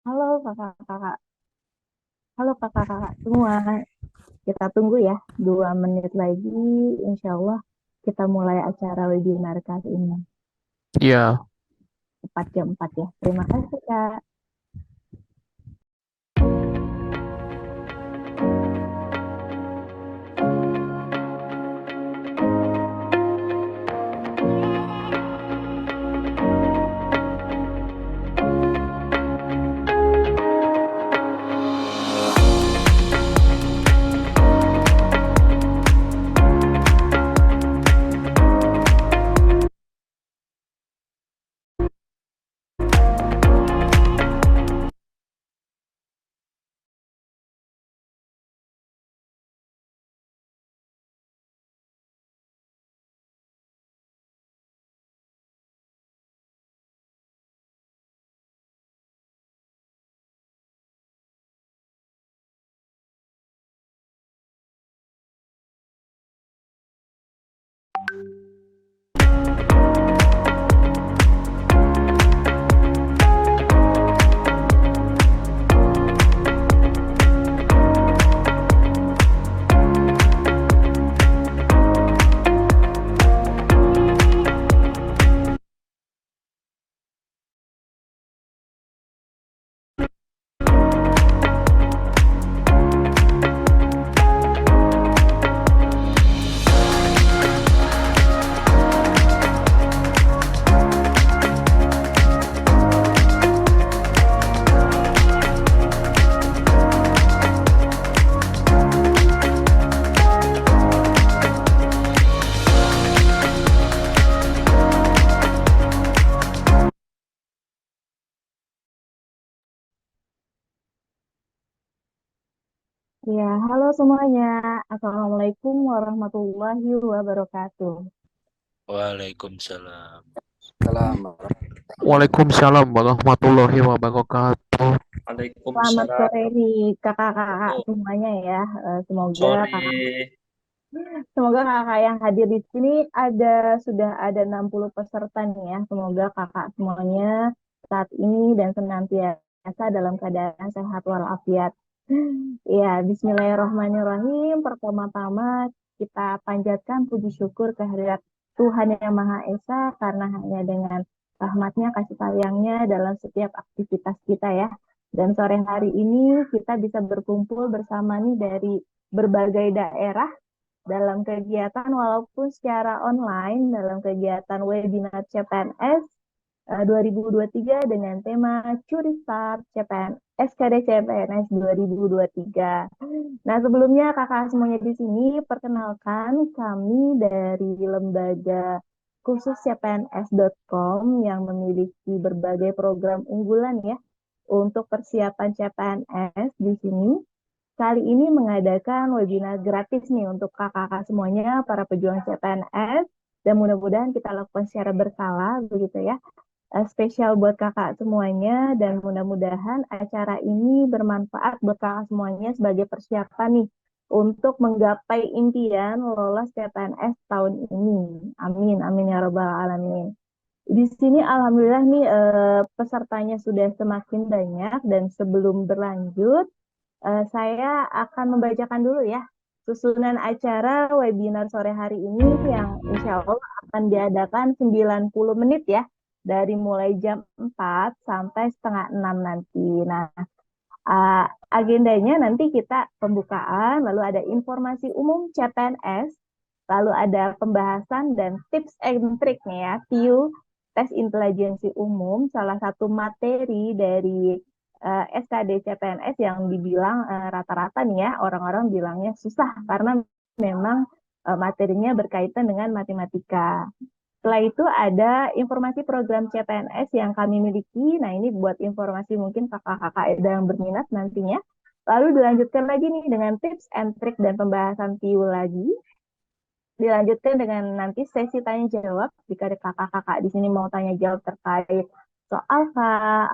Halo kakak-kakak, halo kakak-kakak semua. Kita tunggu ya, 2 menit lagi, insya Allah kita mulai acara webinar kali ini. Iya, Tepat jam 4 ya. Terima kasih Kak. Ya, halo semuanya. Assalamualaikum warahmatullahi wabarakatuh. Waalaikumsalam. Salam. Waalaikumsalam warahmatullahi wabarakatuh. Selamat sore Waalaikumsalam. nih kakak-kakak Oh, semuanya ya. Semoga kakak sore. Semoga kakak yang hadir di sini sudah ada 60 peserta nih ya. Semoga kakak semuanya saat ini dan senantiasa dalam keadaan sehat walafiat. Ya, Bismillahirrahmanirrahim. Pertama-tama kita panjatkan puji syukur kehadirat Tuhan Yang Maha Esa karena hanya dengan rahmatnya, kasih sayangnya dalam setiap aktivitas kita ya. Dan sore hari ini kita bisa berkumpul bersama nih dari berbagai daerah dalam kegiatan walaupun secara online dalam kegiatan webinar CPNS 2023 dengan tema Curi Start CPNS SKD CPNS 2023. Nah, sebelumnya kakak semuanya di sini perkenalkan kami dari lembaga khusus CPNS.com yang memiliki berbagai program unggulan ya untuk persiapan CPNS di sini. Kali ini mengadakan webinar gratis nih untuk kakak-kakak semuanya, para pejuang CPNS, dan mudah-mudahan kita lakukan secara berkala, begitu ya. Spesial buat kakak semuanya, dan mudah-mudahan acara ini bermanfaat buat kakak semuanya sebagai persiapan nih, untuk menggapai impian lolos CPNS tahun ini. Amin, amin ya robbal alamin. Di sini alhamdulillah nih pesertanya sudah semakin banyak dan sebelum berlanjut saya akan membacakan dulu ya susunan acara webinar sore hari ini yang insya Allah akan diadakan 90 menit ya dari mulai jam 4 sampai setengah 6 nanti. Nah, agendanya nanti kita pembukaan, lalu ada informasi umum CPNS, lalu ada pembahasan dan tips and trick nih ya, TIU, tes intelijensi umum, salah satu materi dari SKD CPNS yang dibilang rata-rata nih ya, orang-orang bilangnya susah karena memang materinya berkaitan dengan matematika. Setelah itu ada informasi program CPNS yang kami miliki. Nah, ini buat informasi mungkin kakak-kakak yang berminat nantinya. Lalu dilanjutkan lagi nih dengan tips and trick dan pembahasan TIU lagi. Dilanjutkan dengan nanti sesi tanya jawab jika ada kakak-kakak di sini mau tanya jawab terkait soal K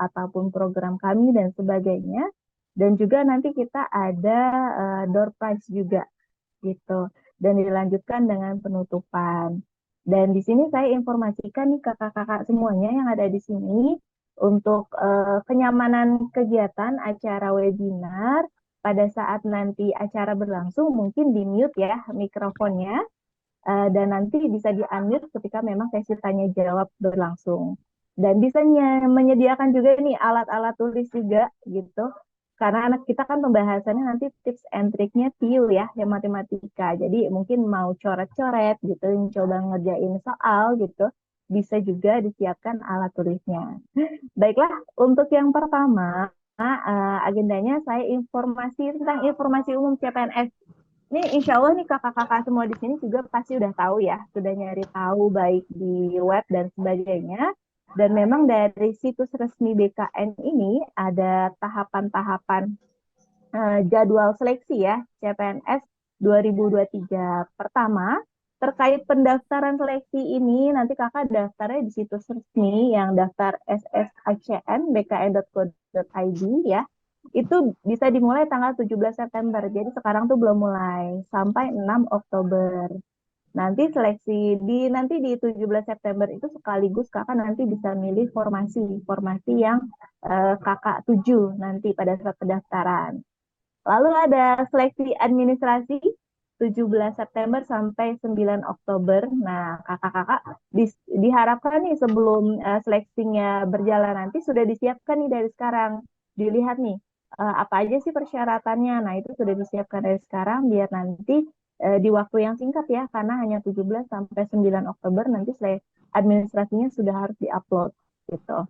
ataupun program kami dan sebagainya. Dan juga nanti kita ada door prize juga gitu. Dan dilanjutkan dengan penutupan. Dan di sini saya informasikan nih kakak-kakak semuanya yang ada di sini, Untuk kenyamanan kegiatan acara webinar, pada saat nanti acara berlangsung mungkin di mute ya mikrofonnya, dan nanti bisa di-unmute ketika memang sesi tanya jawab berlangsung. Dan bisa menyediakan juga nih alat-alat tulis juga gitu. Karena anak kita kan pembahasannya nanti tips and triknya TIU ya, yang matematika. Jadi mungkin mau coret-coret gitu, coba ngerjain soal gitu, bisa juga disiapkan alat tulisnya. Baiklah, untuk yang pertama, agendanya saya informasi tentang informasi umum CPNS. Ini insya Allah nih kakak-kakak semua di sini juga pasti udah tahu ya, sudah nyari tahu baik di web dan sebagainya. Dan memang dari situs resmi BKN ini ada tahapan-tahapan jadwal seleksi ya CPNS 2023. Pertama, terkait pendaftaran seleksi ini nanti kakak daftarnya di situs resmi yang daftar SSACN bkn.go.id ya. Itu bisa dimulai tanggal 17 September. Jadi sekarang tuh belum mulai sampai 6 Oktober. Nanti di 17 September itu sekaligus kakak nanti bisa milih formasi yang kakak tuju nanti pada saat pendaftaran. Lalu ada seleksi administrasi 17 September sampai 9 Oktober. Nah, kakak-kakak diharapkan nih sebelum seleksinya berjalan nanti sudah disiapkan nih dari sekarang. Dilihat nih apa aja sih persyaratannya. Nah, itu sudah disiapkan dari sekarang biar nanti di waktu yang singkat ya, karena hanya 17 sampai 9 Oktober nanti administrasinya sudah harus diupload gitu.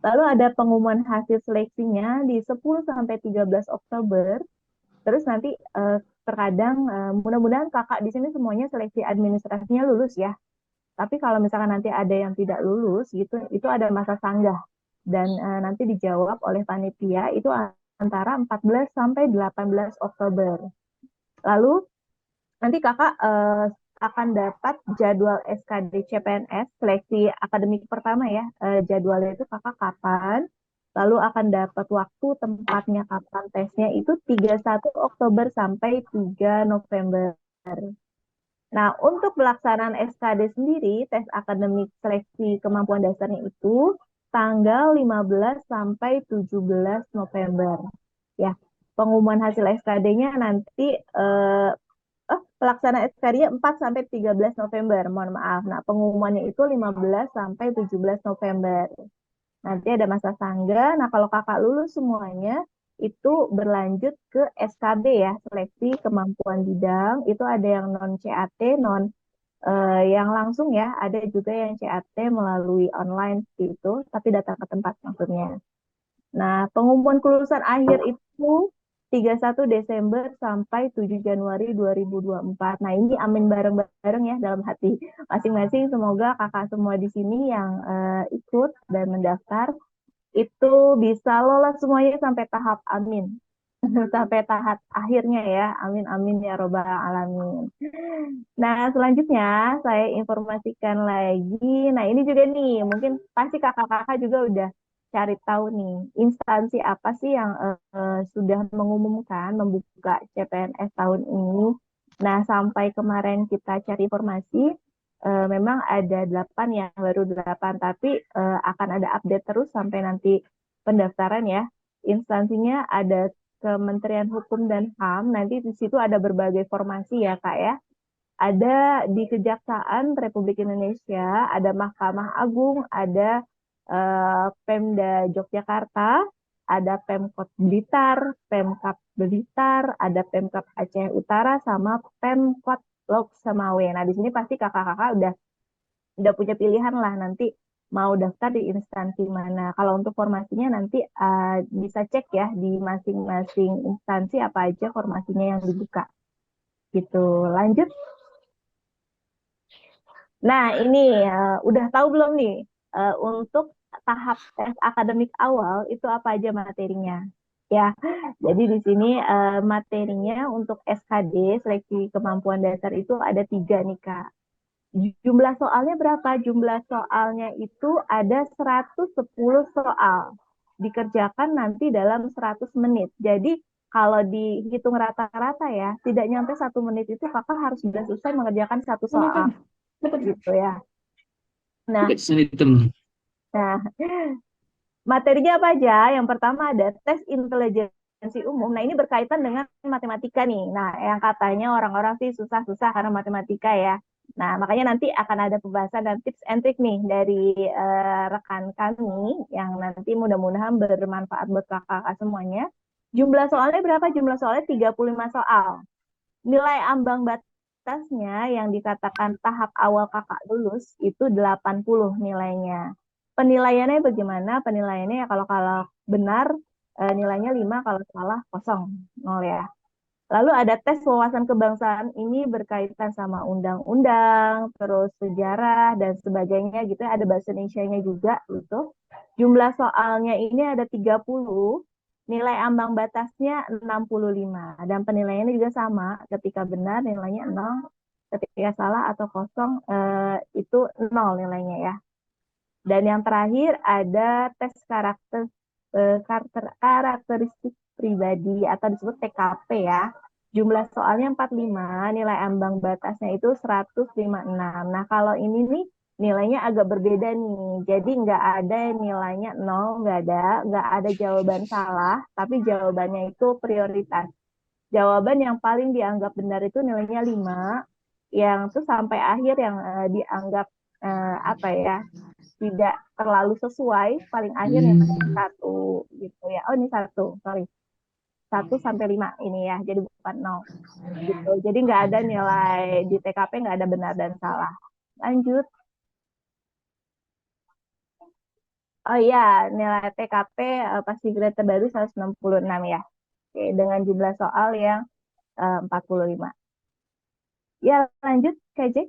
Lalu ada pengumuman hasil seleksinya di 10 sampai 13 Oktober. Terus nanti terkadang mudah-mudahan kakak di sini semuanya seleksi administrasinya lulus ya. Tapi kalau misalkan nanti ada yang tidak lulus gitu, itu ada masa sanggah dan nanti dijawab oleh panitia itu antara 14 sampai 18 Oktober. Lalu nanti kakak akan dapat jadwal SKD CPNS seleksi akademik pertama ya. Jadwalnya itu kakak kapan, lalu akan dapat waktu tempatnya kapan tesnya itu 31 Oktober sampai 3 November. Nah, untuk pelaksanaan SKD sendiri, tes akademik seleksi kemampuan dasarnya itu tanggal 15 sampai 17 November. Ya, pengumuman hasil SKD-nya nanti pelaksanaan SKD-nya 4 sampai 13 November, mohon maaf. Nah, pengumumannya itu 15 sampai 17 November. Nanti ada masa sangga. Nah, kalau kakak lulus semuanya, itu berlanjut ke SKB ya, seleksi kemampuan bidang. Itu ada yang non CAT, non yang langsung ya, ada juga yang CAT melalui online seperti itu, tapi datang ke tempat maksudnya. Nah, pengumuman kelulusan akhir itu 31 Desember sampai 7 Januari 2024. Nah, ini amin bareng-bareng ya dalam hati masing-masing. Semoga kakak semua di sini yang ikut dan mendaftar itu bisa lolos semuanya sampai tahap amin. Sampai tahap akhirnya ya. Amin amin ya robbal alamin. Nah, selanjutnya saya informasikan lagi. Nah, ini juga nih, mungkin pasti kakak-kakak juga udah cari tahu nih, instansi apa sih yang sudah mengumumkan membuka CPNS tahun ini. Nah, sampai kemarin kita cari informasi, memang ada 8 ya, baru 8, tapi akan ada update terus sampai nanti pendaftaran ya. Instansinya ada Kementerian Hukum dan HAM, nanti di situ ada berbagai formasi ya, Kak ya. Ada di Kejaksaan Republik Indonesia, ada Mahkamah Agung, ada Pemda Yogyakarta, ada Pemkot Blitar, Pemkab Blitar, ada Pemkab Aceh Utara, sama Pemkot Lok Samawe. Nah, di sini pasti kakak-kakak udah punya pilihan lah nanti mau daftar di instansi mana. Kalau untuk formasinya nanti bisa cek ya di masing-masing instansi apa aja formasinya yang dibuka. Gitu. Lanjut. Nah, ini udah tahu belum nih untuk tahap tes akademik awal itu apa aja materinya? Ya, jadi di sini materinya untuk SKD, seleksi kemampuan dasar itu ada 3 nih, Kak. Jumlah soalnya berapa? Jumlah soalnya itu ada 110 soal. Dikerjakan nanti dalam 100 menit. Jadi kalau dihitung rata-rata ya, tidak nyampe 1 menit itu kakak harus sudah selesai mengerjakan satu soal. Gitu ya. Nah, nah Materinya apa aja? Yang pertama ada tes intelijensi umum. Nah, ini berkaitan dengan matematika nih. Nah, yang katanya orang-orang sih susah-susah karena matematika ya. Nah, makanya nanti akan ada pembahasan dan tips and trick nih dari rekan kami yang nanti mudah-mudahan bermanfaat buat kakak-kakak semuanya. Jumlah soalnya berapa? Jumlah soalnya 35 soal. Nilai ambang batasnya yang dikatakan tahap awal kakak lulus itu 80 nilainya. Penilaiannya bagaimana? Penilaiannya ya kalau kalau benar nilainya 5, kalau salah kosong, nol ya. Lalu ada tes wawasan kebangsaan ini berkaitan sama undang-undang, terus sejarah dan sebagainya gitu. Ada bahasa Indonesianya juga gitu. Jumlah soalnya ini ada 30, nilai ambang batasnya 65 dan penilaiannya juga sama. Ketika benar nilainya 0, ketika salah atau kosong itu 0 nilainya ya. Dan yang terakhir ada tes karakteristik pribadi atau disebut TKP ya. Jumlah soalnya 45, nilai ambang batasnya itu 156. Nah, kalau ini nih nilainya agak berbeda nih. Jadi nggak ada nilainya 0, nggak ada jawaban salah, tapi jawabannya itu prioritas. Jawaban yang paling dianggap benar itu nilainya 5, yang tuh sampai akhir yang dianggap apa ya, tidak terlalu sesuai, paling akhir nilainya 1 gitu ya. Oh, ini 1, sorry. 1 sampai 5 ini ya, jadi bukan 0 gitu. Jadi nggak ada nilai di TKP, nggak ada benar dan salah. Lanjut. Oh iya, nilai TKP pasti grade terbaru 166 ya. Oke, dengan jumlah soal yang 45. Ya, lanjut KJ.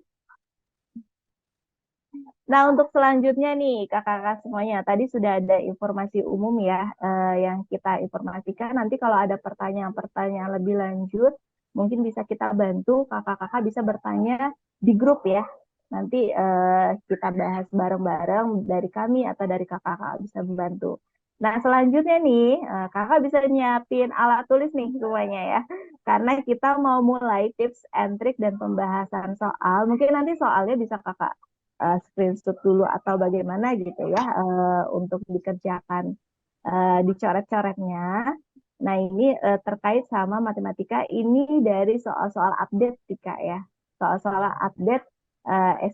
Nah, untuk selanjutnya nih, kakak-kakak semuanya, tadi sudah ada informasi umum ya yang kita informasikan. Nanti kalau ada pertanyaan-pertanyaan lebih lanjut, mungkin bisa kita bantu, kakak-kakak bisa bertanya di grup ya. Nanti kita bahas bareng-bareng dari kami atau dari kakak-kakak bisa membantu. Nah, selanjutnya nih, kakak bisa nyiapin alat tulis nih semuanya ya. Karena kita mau mulai tips and trick dan pembahasan soal. Mungkin nanti soalnya bisa kakak screenshot dulu atau bagaimana gitu ya untuk dikerjakan dicoret-coretnya. Nah, ini terkait sama matematika ini dari soal-soal update Tika ya. Soal-soal update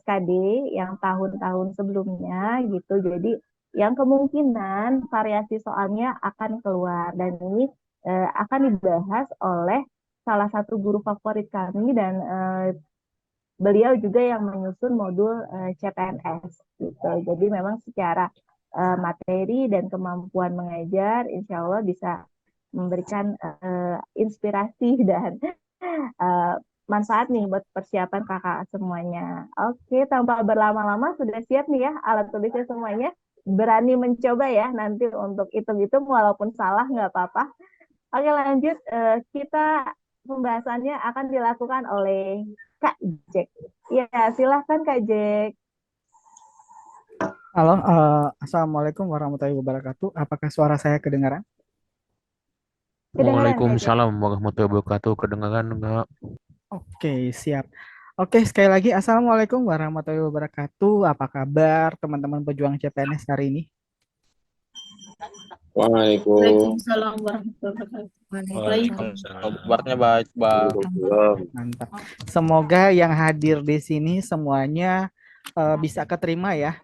SKD yang tahun-tahun sebelumnya gitu. Jadi yang kemungkinan variasi soalnya akan keluar dan ini akan dibahas oleh salah satu guru favorit kami dan beliau juga yang menyusun modul CPNS gitu. Jadi memang secara materi dan kemampuan mengajar, insya Allah bisa memberikan inspirasi dan uh, manfaat nih buat persiapan kakak semuanya. Oke, tanpa berlama-lama sudah siap nih ya alat tulisnya semuanya. Berani mencoba ya nanti untuk hitung-hitung walaupun salah nggak apa-apa. Oke, lanjut. Kita pembahasannya akan dilakukan oleh Kak Jack. Ya, silahkan Kak Jack. Halo, Assalamualaikum warahmatullahi wabarakatuh. Apakah suara saya kedengaran? Kedengaran Kak Jack. Waalaikumsalam warahmatullahi wabarakatuh. Kedengaran enggak? Oke, siap. Oke, sekali lagi Assalamualaikum warahmatullahi wabarakatuh. Apa kabar teman-teman pejuang CPNS hari ini? Waalaikumsalam. Waalaikumsalam warahmatullahi wabarakatuh. Waalaikumsalam. Kabarnya baik, Bang. Mantap. Semoga yang hadir di sini semuanya bisa keterima ya,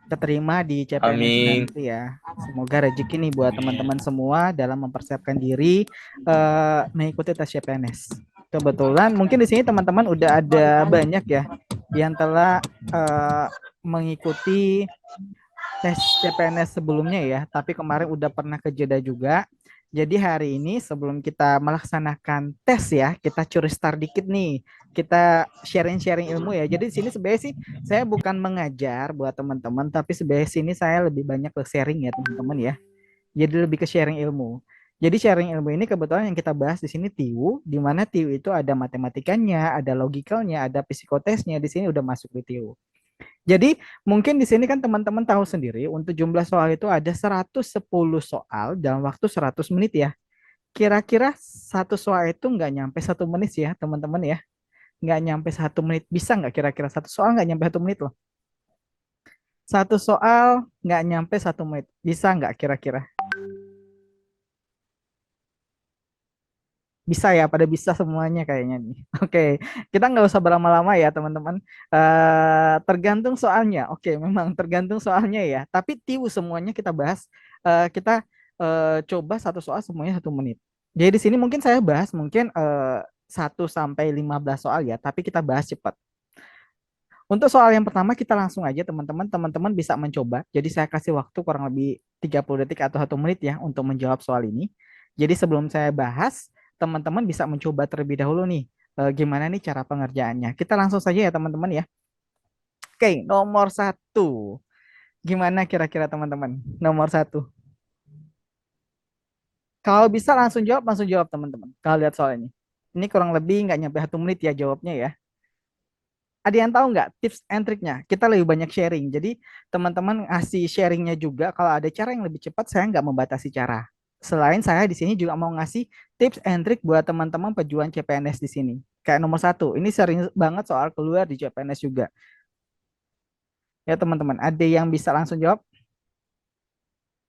keterima di CPNS Amin. nanti ya. Semoga rezeki nih buat teman-teman semua dalam mempersiapkan diri mengikuti tes CPNS. Kebetulan mungkin di sini teman-teman udah ada banyak ya yang telah mengikuti tes CPNS sebelumnya ya, tapi kemarin udah pernah ke Jeddah juga. Jadi hari ini sebelum kita melaksanakan tes ya, kita curi start dikit nih. Kita sharing-sharing ilmu ya. Jadi di sini sebenarnya sih saya bukan mengajar buat teman-teman, tapi sebenarnya sini saya lebih banyak ke sharing ya teman-teman ya. Jadi lebih ke sharing ilmu. Jadi sharing ilmu ini kebetulan yang kita bahas di sini TIU, di mana TIU itu ada matematikanya, ada logikalnya, ada psikotesnya. Di sini udah masuk di TIU. Jadi mungkin di sini kan teman-teman tahu sendiri untuk jumlah soal itu ada 110 soal dalam waktu 100 menit ya. Kira-kira satu soal itu nggak nyampe 1 menit ya teman-teman ya. Nggak nyampe 1 menit. Bisa nggak kira-kira satu soal nggak nyampe 1 menit loh. Satu soal nggak nyampe 1 menit. Bisa nggak kira-kira? Bisa ya, pada bisa semuanya kayaknya nih. Oke, kita nggak usah berlama-lama ya teman-teman. Tergantung soalnya. Oke, memang tergantung soalnya ya. Tapi tiwu semuanya kita bahas. Kita coba satu soal semuanya 1 menit. Jadi di sini mungkin saya bahas mungkin 1 sampai 15 soal ya. Tapi kita bahas cepat. Untuk soal yang pertama kita langsung aja teman-teman. Teman-teman bisa mencoba. Jadi saya kasih waktu kurang lebih 30 detik atau 1 menit ya untuk menjawab soal ini. Jadi sebelum saya bahas, teman-teman bisa mencoba terlebih dahulu nih. Gimana nih cara pengerjaannya. Kita langsung saja ya teman-teman ya. Oke, nomor 1. Gimana kira-kira teman-teman? Nomor 1. Kalau bisa langsung jawab teman-teman. Kalau lihat soal ini. Ini kurang lebih nggak nyampe 1 menit ya jawabnya ya. Ada yang tahu nggak tips and triknya? Kita lebih banyak sharing. Jadi teman-teman ngasih sharingnya juga. Kalau ada cara yang lebih cepat, saya nggak membatasi cara. Selain saya di sini juga mau ngasih tips and trik buat teman-teman pejuang CPNS di sini. Kayak nomor 1, ini sering banget soal keluar di CPNS juga. Ya teman-teman, ada yang bisa langsung jawab?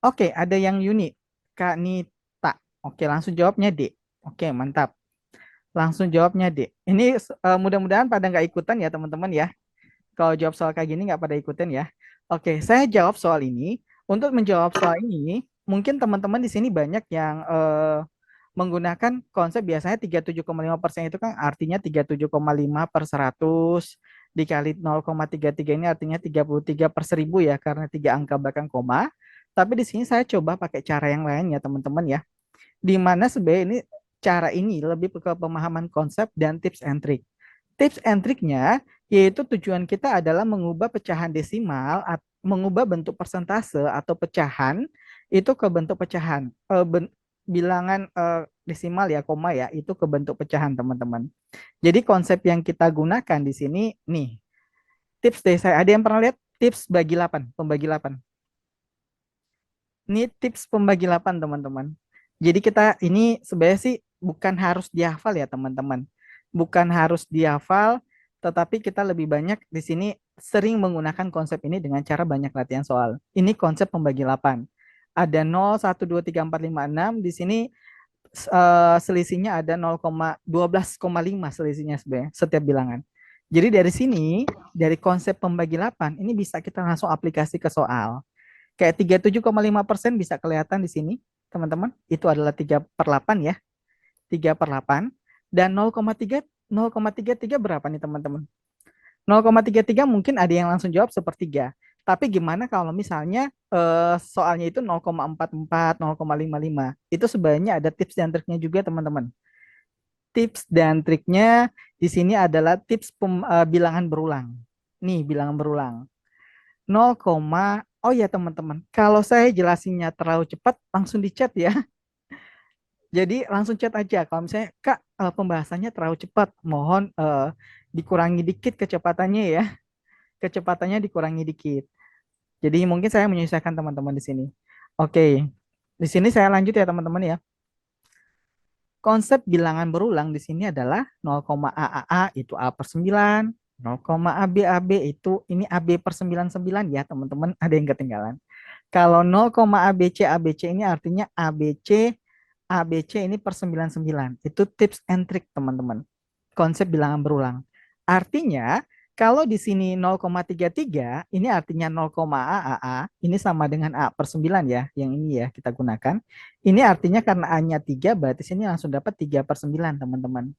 Oke, ada yang unik. Kak Nita. Oke, langsung jawabnya D. Oke, mantap. Langsung jawabnya D. Ini mudah-mudahan pada nggak ikutan ya teman-teman ya. Kalau jawab soal kayak gini nggak pada ikutin ya. Oke, saya jawab soal ini. Untuk menjawab soal ini, mungkin teman-teman di sini banyak yang menggunakan konsep biasanya 37,5% itu kan artinya 37,5 per 100 dikali 0,33 ini artinya 33 per 1000 ya karena 3 angka belakang koma. Tapi di sini saya coba pakai cara yang lain ya teman-teman ya. Di mana sebenarnya ini cara ini lebih ke pemahaman konsep dan tips and trick. Tips and triknya yaitu tujuan kita adalah mengubah pecahan desimal, mengubah bentuk persentase atau pecahan itu ke bentuk pecahan. Bilangan desimal ya, koma ya, itu ke bentuk pecahan teman-teman. Jadi konsep yang kita gunakan di sini nih, tips deh saya. Ada yang pernah lihat tips bagi 8, pembagi 8? Ini tips pembagi 8 teman-teman. Jadi kita ini sebenarnya sih bukan harus dihafal ya teman-teman. Bukan harus dihafal, tetapi kita lebih banyak di sini sering menggunakan konsep ini dengan cara banyak latihan soal. Ini konsep pembagi 8. Ada 0, 1, 2, 3, 4, 5, 6. Di sini selisihnya ada 0,12,5 selisihnya sebenarnya setiap bilangan. Jadi dari sini, dari konsep pembagi 8, ini bisa kita langsung aplikasi ke soal. Kayak 37,5% bisa kelihatan di sini, teman-teman. Itu adalah 3/8 ya. 3/8. Dan 0,33 berapa nih, teman-teman? 0,33 mungkin ada yang langsung jawab sepertiga. Tapi gimana kalau misalnya soalnya itu 0,44, 0,55? Itu sebenarnya ada tips dan triknya juga, teman-teman. Tips dan triknya di sini adalah tips bilangan berulang. Nih, bilangan berulang. 0, oh ya teman-teman, kalau saya jelasinnya terlalu cepat, langsung di chat ya. Jadi langsung chat aja. Kalau misalnya, Kak, pembahasannya terlalu cepat, mohon dikurangi dikit kecepatannya ya. Kecepatannya dikurangi dikit. Jadi mungkin saya menyesuaikan teman-teman di sini. Oke, di sini saya lanjut ya teman-teman ya. Konsep bilangan berulang di sini adalah 0, AAA itu A per 9, 0, AB itu ini AB per 99 ya teman-teman, ada yang ketinggalan. Kalau 0, ABC ini artinya ABC ini per 99. Itu tips and trick teman-teman. Konsep bilangan berulang. Artinya kalau di sini 0,33 ini artinya 0, AAA ini sama dengan A per 9 ya, yang ini ya kita gunakan. Ini artinya karena A-nya 3 berarti sini langsung dapat 3 per 9 teman-teman.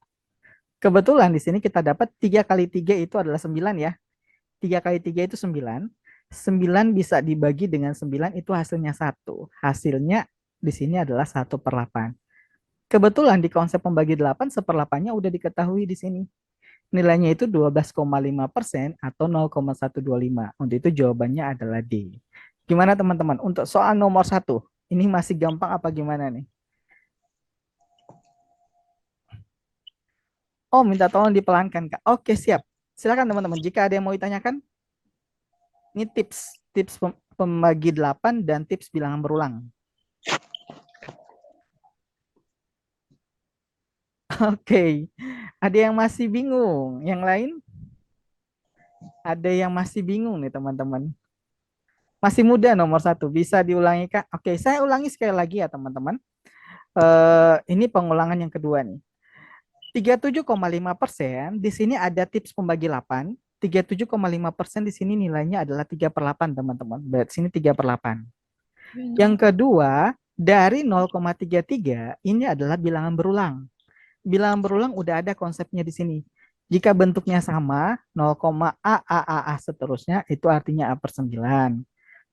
Kebetulan di sini kita dapat 3 kali 3 itu adalah 9 ya. 3 kali 3 itu 9. 9 bisa dibagi dengan 9 itu hasilnya 1. Hasilnya di sini adalah 1/8. Kebetulan di konsep pembagi 8, 1/8-nya udah diketahui di sini. Nilainya itu 12,5% atau 0,125. Untuk itu jawabannya adalah D. Gimana teman-teman? Untuk soal nomor 1, ini masih gampang apa gimana nih? Oh, minta tolong dipelankan, Kak. Oke, siap. Silakan teman-teman, jika ada yang mau ditanyakan. Ini tips pembagi 8 dan tips bilangan berulang. Oke, ada yang masih bingung? Yang lain? Ada yang masih bingung nih teman-teman. Masih muda nomor satu. Bisa diulangi, Kak? Oke, saya ulangi sekali lagi ya, teman-teman. Ini pengulangan yang kedua nih. 37,5% di sini ada tips pembagi 8. 37,5% di sini nilainya adalah 3/8, teman-teman. Berarti sini 3/8. Yang kedua, dari 0,33 ini adalah bilangan berulang. Bilangan berulang udah ada konsepnya di sini. Jika bentuknya sama, 0,A seterusnya, itu artinya A per 9.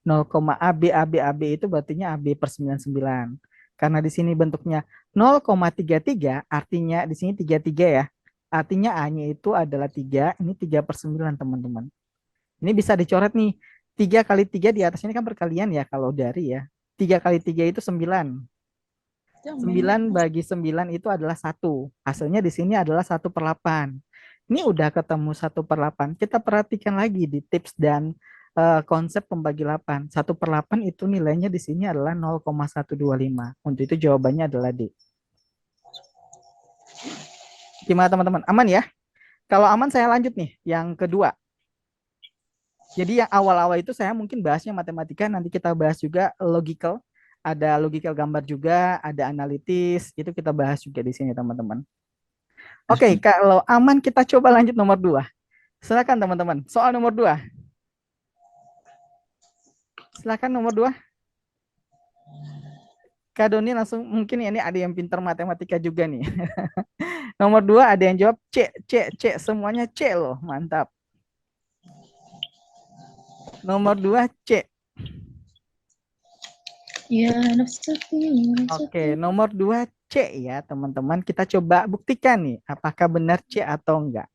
0,AB itu berartinya AB per 99. Karena di sini bentuknya 0,33, artinya di sini 33 ya. Artinya A-nya itu adalah 3, ini 3 per 9, teman-teman. Ini bisa dicoret nih. 3 kali 3 di atas ini kan perkalian ya kalau dari ya. 3 kali 3 itu 9. 9 bagi 9 itu adalah 1. Hasilnya di sini adalah 1/8. Ini udah ketemu 1/8. Kita perhatikan lagi di tips dan konsep pembagi 8. 1/8 itu nilainya di sini adalah 0,125. Untuk itu jawabannya adalah D. Gimana teman-teman? Aman ya? Kalau aman saya lanjut nih. Yang kedua. Jadi yang awal-awal itu saya mungkin bahasnya matematika. Nanti kita bahas juga logical. Ada logical gambar juga. Ada analitis. Itu kita bahas juga di sini teman-teman. Oke, kalau aman kita coba lanjut nomor 2. Silakan teman-teman. Soal nomor 2. Silakan nomor 2. Kak Doni langsung, mungkin ini ada yang pintar matematika juga nih. Nomor 2 ada yang jawab C. Semuanya C loh. Mantap. Nomor 2 C. Ya, nafsu. Oke, nomor 2 C ya teman-teman. Kita coba buktikan nih. Apakah benar C atau enggak.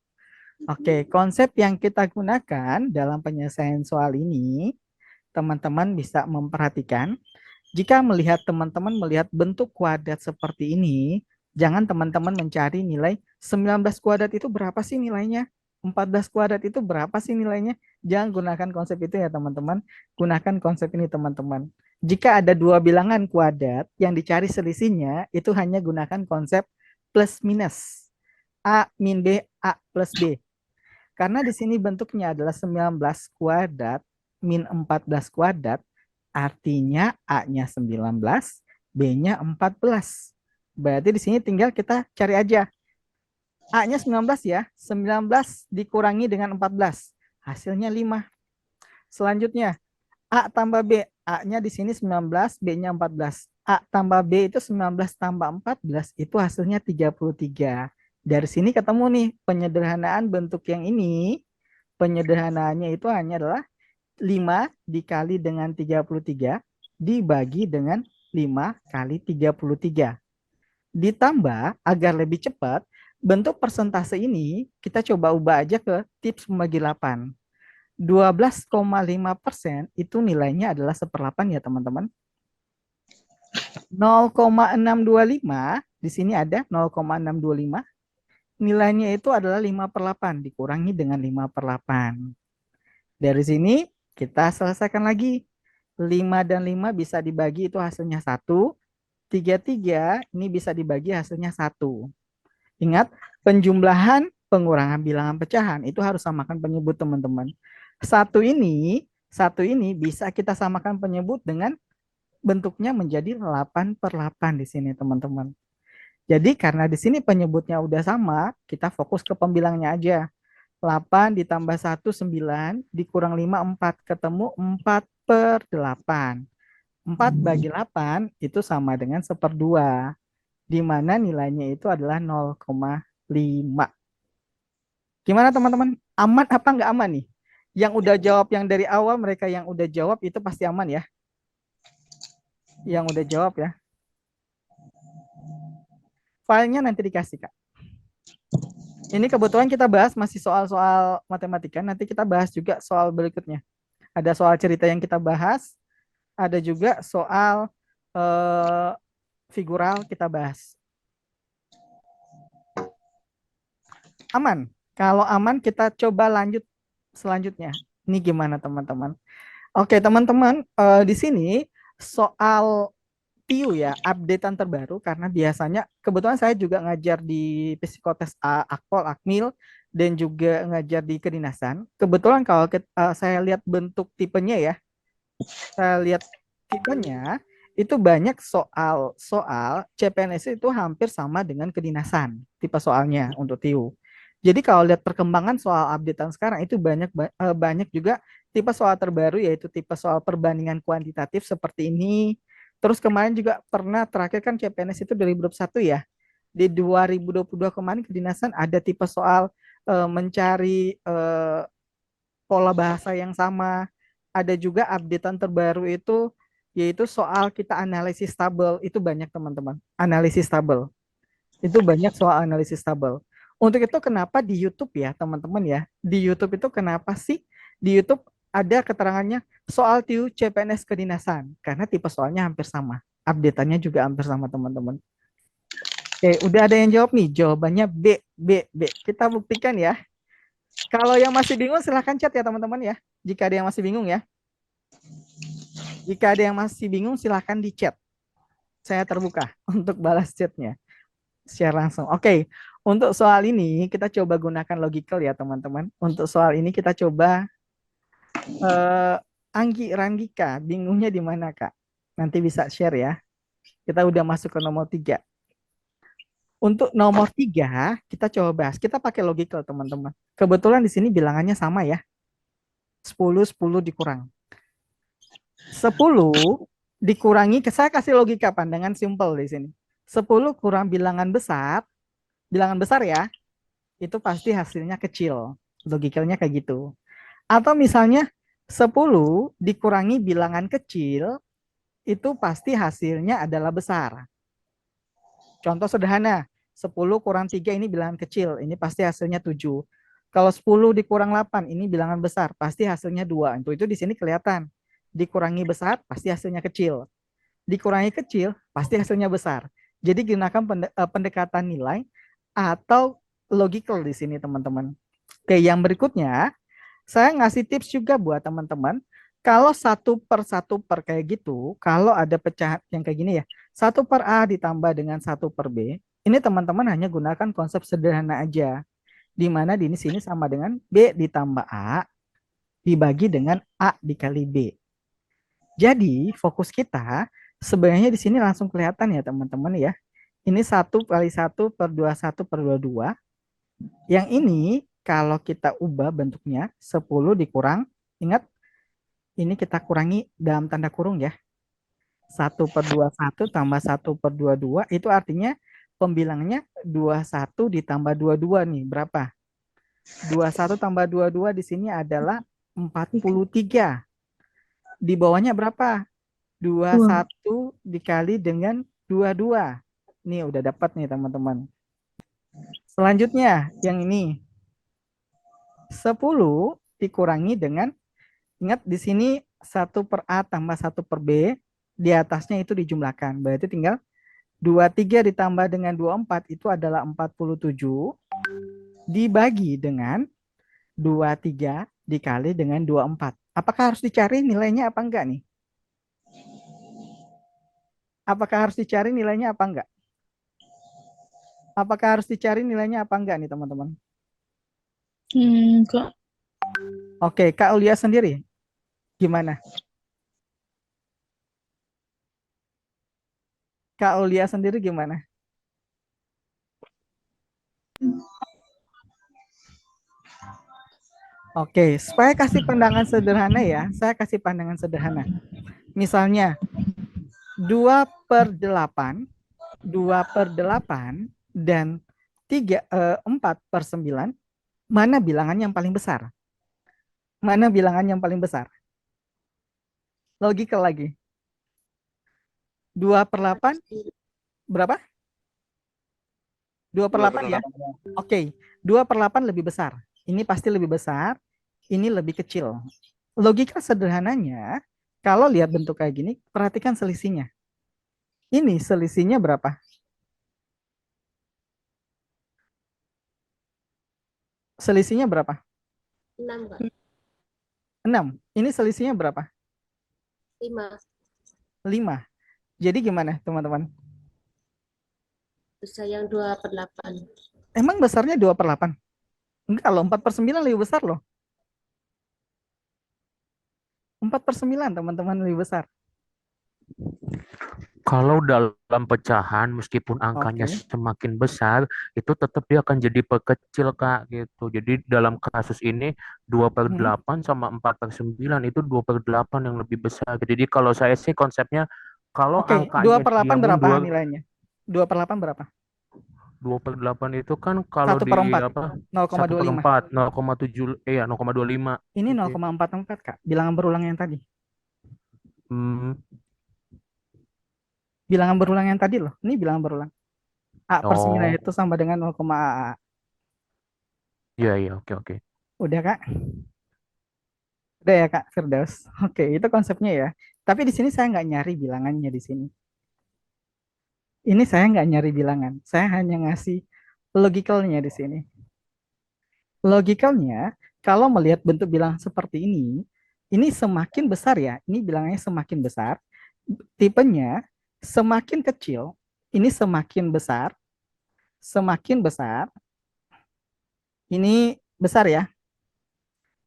Oke, konsep yang kita gunakan dalam penyelesaian soal ini, teman-teman bisa memperhatikan. Jika teman-teman melihat bentuk kuadrat seperti ini, jangan teman-teman mencari nilai 19 kuadrat itu berapa sih nilainya? 14 kuadrat itu berapa sih nilainya? Jangan gunakan konsep itu ya teman-teman. Gunakan konsep ini teman-teman. Jika ada dua bilangan kuadrat yang dicari selisihnya, itu hanya gunakan konsep plus minus. A min B, A plus B. Karena di sini bentuknya adalah 19 kuadrat min 14 kuadrat, artinya A-nya 19, B-nya 14. Berarti di sini tinggal kita cari aja. A-nya 19 ya. 19 dikurangi dengan 14. Hasilnya 5. Selanjutnya, A tambah B. A-nya di sini 19, B-nya 14. A tambah B itu 19 tambah 14, itu hasilnya 33. Dari sini ketemu nih penyederhanaan bentuk yang ini. Penyederhanaannya itu hanya adalah 5 dikali dengan 33 dibagi dengan 5 kali 33. Ditambah agar lebih cepat, bentuk persentase ini kita coba ubah aja ke tips membagi 8. 12,5% itu nilainya adalah 1/8 ya teman-teman. 0,625 di sini ada 0,625. Nilainya itu adalah 5/8 dikurangi dengan 5/8. Dari sini kita selesaikan lagi. 5 dan 5 bisa dibagi itu hasilnya 1. 33 ini bisa dibagi hasilnya 1. Ingat, penjumlahan pengurangan bilangan pecahan itu harus samakan penyebut teman-teman. Satu ini bisa kita samakan penyebut dengan bentuknya menjadi 8/8 di sini teman-teman. Jadi karena di sini penyebutnya udah sama, kita fokus ke pembilangnya aja. 8 ditambah 1, 9, dikurang 5, 4. Ketemu 4/8. 4 bagi 8 itu sama dengan 1/2. Di mana nilainya itu adalah 0,5. Gimana teman-teman? Aman apa nggak aman nih? Yang udah jawab yang dari awal, mereka yang udah jawab itu pasti aman ya? Yang udah jawab ya? Filenya nanti dikasih, Kak. Ini kebetulan kita bahas masih soal-soal matematika. Nanti kita bahas juga soal berikutnya. Ada soal cerita yang kita bahas. Ada juga soal figural kita bahas. Aman. Kalau aman kita coba lanjut selanjutnya. Ini gimana teman-teman? Oke teman-teman, di sini soal PIU ya, updatean terbaru, karena biasanya kebetulan saya juga ngajar di psikotes Akpol, Akmil, dan juga ngajar di kedinasan. Kebetulan kalau saya lihat bentuk tipenya ya, Saya lihat tipenya itu banyak soal CPNS itu hampir sama dengan kedinasan tipe soalnya untuk TIU. Jadi kalau lihat perkembangan soal updatean sekarang itu banyak juga tipe soal terbaru yaitu tipe soal perbandingan kuantitatif seperti ini. Terus kemarin juga pernah terakhir kan CPNS itu 2021 ya. Di 2022 kemarin kedinasan ada tipe soal mencari pola bahasa yang sama. Ada juga updatean terbaru itu yaitu soal kita analisis tabel. Itu banyak teman-teman. Analisis tabel. Itu banyak soal analisis tabel. Untuk itu kenapa di YouTube ya teman-teman ya. Di YouTube itu kenapa sih di YouTube ada keterangannya soal TIU CPNS kedinasan. Karena tipe soalnya hampir sama. Updateannya juga hampir sama teman-teman. Oke, udah ada yang jawab nih. Jawabannya B, B, B. Kita buktikan ya. Kalau yang masih bingung silahkan chat ya teman-teman ya. Jika ada yang masih bingung ya. Jika ada yang masih bingung silahkan di chat. Saya terbuka untuk balas chatnya. Share langsung. Oke, untuk soal ini kita coba gunakan logical ya teman-teman. Untuk soal ini kita coba Anggi Ranggika, bingungnya di mana Kak? Nanti bisa share ya. Kita udah masuk ke nomor 3. Untuk nomor 3, kita coba bahas. Kita pakai logical, teman-teman. Kebetulan di sini bilangannya sama ya. 10, 10 dikurang. 10 dikurangi, saya kasih logika pandangan simple di sini. 10 kurang bilangan besar ya, itu pasti hasilnya kecil. Logikanya kayak gitu. Atau misalnya 10 dikurangi bilangan kecil, itu pasti hasilnya adalah besar. Contoh sederhana, 10 kurang 3 ini bilangan kecil, ini pasti hasilnya 7. Kalau 10 dikurang 8, ini bilangan besar, pasti hasilnya 2. Itu di sini kelihatan. Dikurangi besar, pasti hasilnya kecil. Dikurangi kecil, pasti hasilnya besar. Jadi gunakan pendekatan nilai atau logical di sini, teman-teman. Oke, yang berikutnya, saya ngasih tips juga buat teman-teman. Kalau 1/1 kayak gitu, kalau ada pecahan yang kayak gini ya, 1/A ditambah dengan 1/B, ini teman-teman hanya gunakan konsep sederhana aja. Di mana di sini sama dengan B ditambah A dibagi dengan A dikali B. Jadi fokus kita sebenarnya di sini langsung kelihatan ya teman-teman ya. Ini 1 kali 1 per 21/22. Yang ini kalau kita ubah bentuknya 10 dikurang, ingat ini kita kurangi dalam tanda kurung ya. 1/21 tambah 1/22 itu artinya pembilangannya 21 ditambah 22 nih. Berapa? 21 tambah 22 di sini adalah 43. Di bawahnya berapa? 21 dikali dengan 22. Nih udah dapat nih teman-teman. Selanjutnya yang ini. 10 dikurangi dengan, ingat di sini 1/A tambah 1/B, di atasnya itu dijumlahkan. Berarti tinggal 23 ditambah dengan 24 itu adalah 47 dibagi dengan 23 dikali dengan 24. Apakah harus dicari nilainya apa enggak nih? Apakah harus dicari nilainya apa enggak? Apakah harus dicari nilainya apa enggak nih teman-teman? Enggak. Oke, Kak Ulia sendiri gimana? Kak Ulia sendiri gimana? Oke, supaya kasih pandangan sederhana ya, saya kasih pandangan sederhana. Misalnya 2/8, 2/8 dan 4/9, mana bilangan yang paling besar? Mana bilangan yang paling besar? Logika lagi. 2/8 berapa? 2/8 ya? Oke, 2/8 lebih besar. Ini pasti lebih besar, ini lebih kecil. Logika sederhananya, kalau lihat bentuk kayak gini, perhatikan selisihnya. Ini selisihnya berapa? Selisihnya berapa? 6, Kak. 6. Ini selisihnya berapa? 5. 5. Jadi gimana teman-teman? Besar yang 2/8. Emang besarnya 2/8? Enggak loh, 4/9 lebih besar loh. 4/9 teman-teman lebih besar. Kalau dalam pecahan, meskipun angkanya Oke. semakin besar, itu tetap dia akan jadi perkecil, Kak, gitu. Jadi dalam kasus ini 2 per Hmm. 8 sama 4/9 itu 2 per 8 yang lebih besar. Jadi kalau saya sih konsepnya, kalau Oke, 2 angkanya per dia 8 berapa mundur, nilainya? 2/8 berapa? 2 per 8 itu kan kalau 1/4. di apa, 1 per 0,25. 4, 0,7, 0,25 Ini gitu ya. 0,44 Kak. Bilangan berulang yang tadi. Hmm, Bilangan berulang yang tadi loh. Ini bilangan berulang. A/9 oh, itu sama dengan 0,AA. iya, iya, oke, oke. Udah Kak? Udah ya Kak Firdaus. Oke, itu konsepnya ya. Tapi di sini saya nggak nyari bilangannya di sini. Ini saya nggak nyari bilangan. Saya hanya ngasih logicalnya di sini. Logicalnya, kalau melihat bentuk bilangan seperti ini semakin besar ya. Ini bilangannya semakin besar. Tipenya semakin kecil, ini semakin besar, semakin besar, ini besar ya.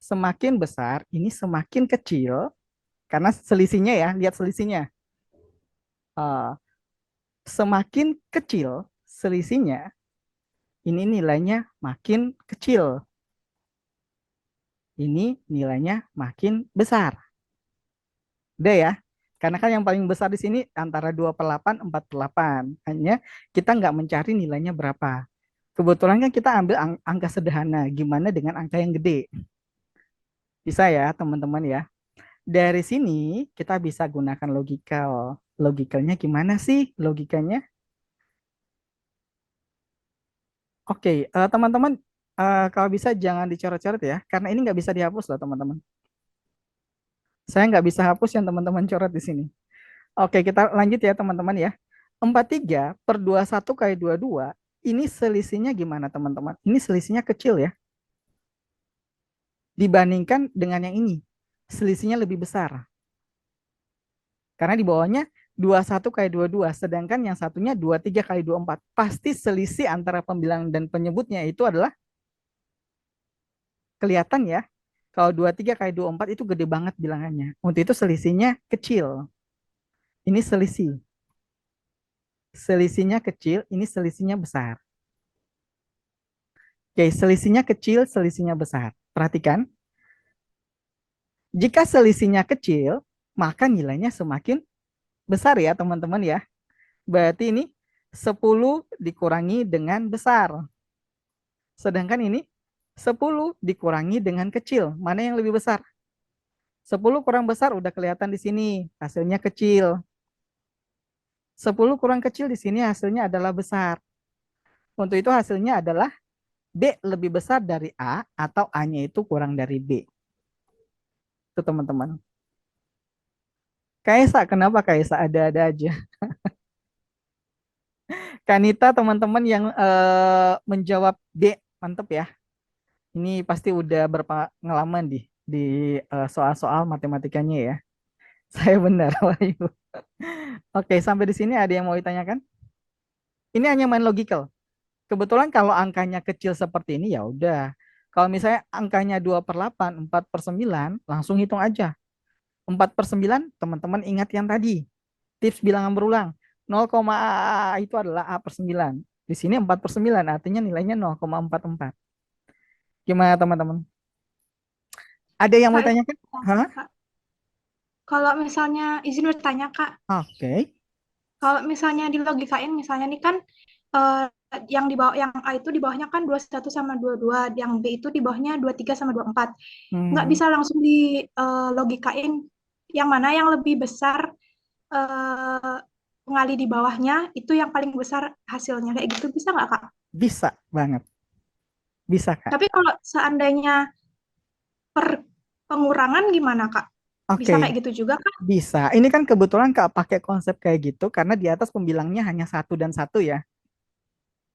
Semakin besar, ini semakin kecil, karena selisihnya ya, lihat selisihnya. Eh, Semakin kecil selisihnya, ini nilainya makin kecil. Ini nilainya makin besar. Udah ya. Karena kan yang paling besar di sini antara 2/8, 4/8. Hanya kita nggak mencari nilainya berapa. Kebetulan kan kita ambil angka sederhana. Gimana dengan angka yang gede? Bisa ya teman-teman ya. Dari sini kita bisa gunakan logikal. Logikanya gimana sih logikanya? Oke, teman-teman, kalau bisa jangan dicoret-coret ya. Karena ini nggak bisa dihapus loh teman-teman. Saya nggak bisa hapus yang teman-teman coret di sini. Oke, kita lanjut ya teman-teman ya. 43/21 kali 22, ini selisihnya gimana teman-teman? Ini selisihnya kecil ya. Dibandingkan dengan yang ini. Selisihnya lebih besar. Karena di bawahnya 21/22, sedangkan yang satunya 23/24. Pasti selisih antara pembilang dan penyebutnya itu adalah kelihatan ya. Kalau 23/24 itu gede banget bilangannya. Untuk itu selisihnya kecil. Ini selisih. Selisihnya kecil, ini selisihnya besar. Oke, selisihnya kecil, selisihnya besar. Perhatikan, jika selisihnya kecil, maka nilainya semakin besar ya teman-teman ya. Berarti ini 10 dikurangi dengan besar. Sedangkan ini 10 dikurangi dengan kecil. Mana yang lebih besar? 10 kurang besar udah kelihatan di sini. Hasilnya kecil. 10 kurang kecil di sini hasilnya adalah besar. Untuk itu hasilnya adalah B lebih besar dari A atau A-nya itu kurang dari B. Itu teman-teman. Kaisa, kenapa Kaisa ada-ada aja? Kanita teman-teman yang menjawab B, mantep ya. Ini pasti udah berpengalaman di soal-soal matematikanya ya. Saya benar, Wahyu. Oke, sampai di sini ada yang mau ditanyakan? Ini hanya main logical. Kebetulan kalau angkanya kecil seperti ini ya udah. Kalau misalnya angkanya 2/8, 4/9, langsung hitung aja. 4/9, teman-teman ingat yang tadi. Tips bilangan berulang. 0, A itu adalah A/9. Di sini 4/9, artinya nilainya 0,44. Gimana teman-teman? Ada yang mau Kak, ditanyakan? Hah? Kak, kalau misalnya izin bertanya Kak, Oke. kalau misalnya dilogikain misalnya nih kan eh, yang di bawah yang A itu di bawahnya kan 21 sama 22, yang B itu di bawahnya 23 sama 24. Nggak Hmm, bisa langsung di logikain yang mana yang lebih besar eh, pengali di bawahnya itu yang paling besar hasilnya kayak gitu bisa nggak Kak? bisa banget. Bisa, Kak. Tapi kalau seandainya per pengurangan gimana Kak? Bisa Oke, kayak gitu juga Kak? bisa. Ini kan kebetulan Kak pakai konsep kayak gitu karena di atas pembilangnya hanya 1 dan 1 ya.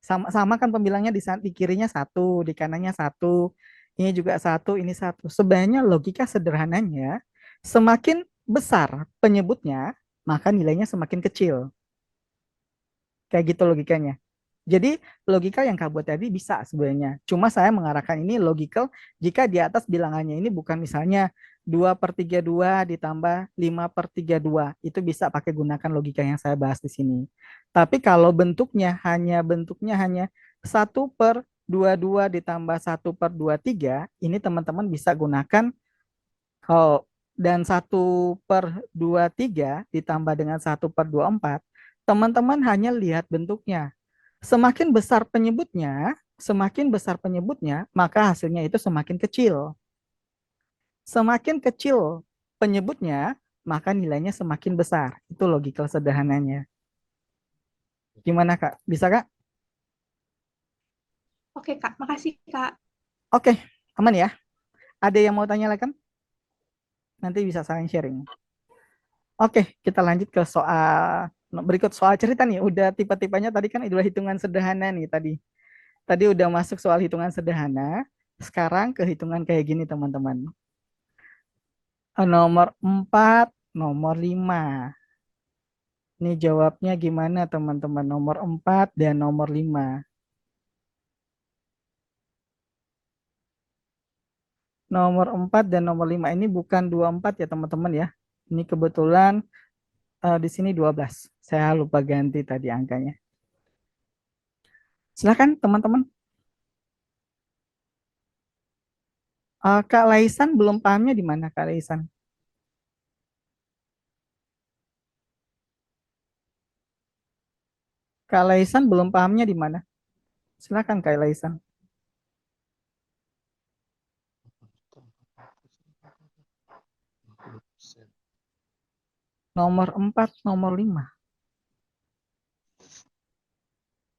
Sama kan pembilangnya di kirinya 1, di kanannya 1. Ini juga 1, ini 1. Sebenarnya logika sederhananya, semakin besar penyebutnya, maka nilainya semakin kecil. Kayak gitu logikanya. Jadi logika yang Kak buat tadi bisa sebenarnya. Cuma saya mengarahkan ini logical jika di atas bilangannya ini bukan misalnya 2/32 ditambah 5/32. Itu bisa pakai gunakan logika yang saya bahas di sini. Tapi kalau bentuknya hanya 1/22 ditambah 1/23, ini teman-teman bisa gunakan kalau dan 1/23 ditambah dengan 1/24, teman-teman hanya lihat bentuknya. Semakin besar penyebutnya, maka hasilnya itu semakin kecil. Semakin kecil penyebutnya, maka nilainya semakin besar. Itu logika sederhananya. Gimana, Kak? Bisa, Kak? Oke, Kak. Makasih, Kak. Oke, aman ya? Ada yang mau tanya lagi kan? Nanti bisa saling sharing. Oke, kita lanjut ke soal berikut, soal cerita nih. Udah tipe-tipenya tadi kan udah hitungan sederhana nih tadi. Tadi udah masuk soal hitungan sederhana. Sekarang ke hitungan kayak gini, teman-teman. Nomor 4, nomor 5. Ini jawabnya gimana, teman-teman? Nomor 4 dan nomor 5. Nomor 4 dan nomor 5 ini bukan 24 ya, teman-teman ya. Ini kebetulan di sini 12. Saya lupa ganti tadi angkanya. Silakan, teman-teman. Kak Laisan belum pahamnya di mana, Kak Laisan? Kak Laisan belum pahamnya di mana? Silakan, Kak Laisan. Nomor 4, nomor 5.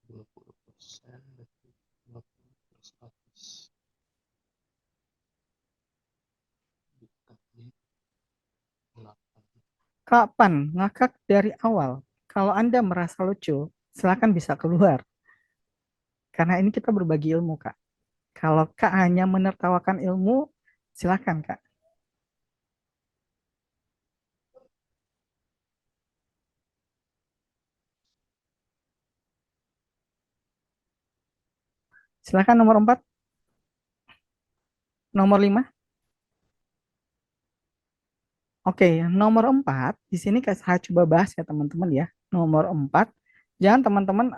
20%, 20%, dikali 8. Kapan ngakak dari awal? Kalau Anda merasa lucu, silakan bisa keluar. Karena ini kita berbagi ilmu, Kak. Kalau Kak hanya menertawakan ilmu, silakan, Kak. Silakan nomor 4. Nomor 5. Oke, nomor 4. Di sini saya coba bahas ya, teman-teman ya. Nomor 4. Jangan teman-teman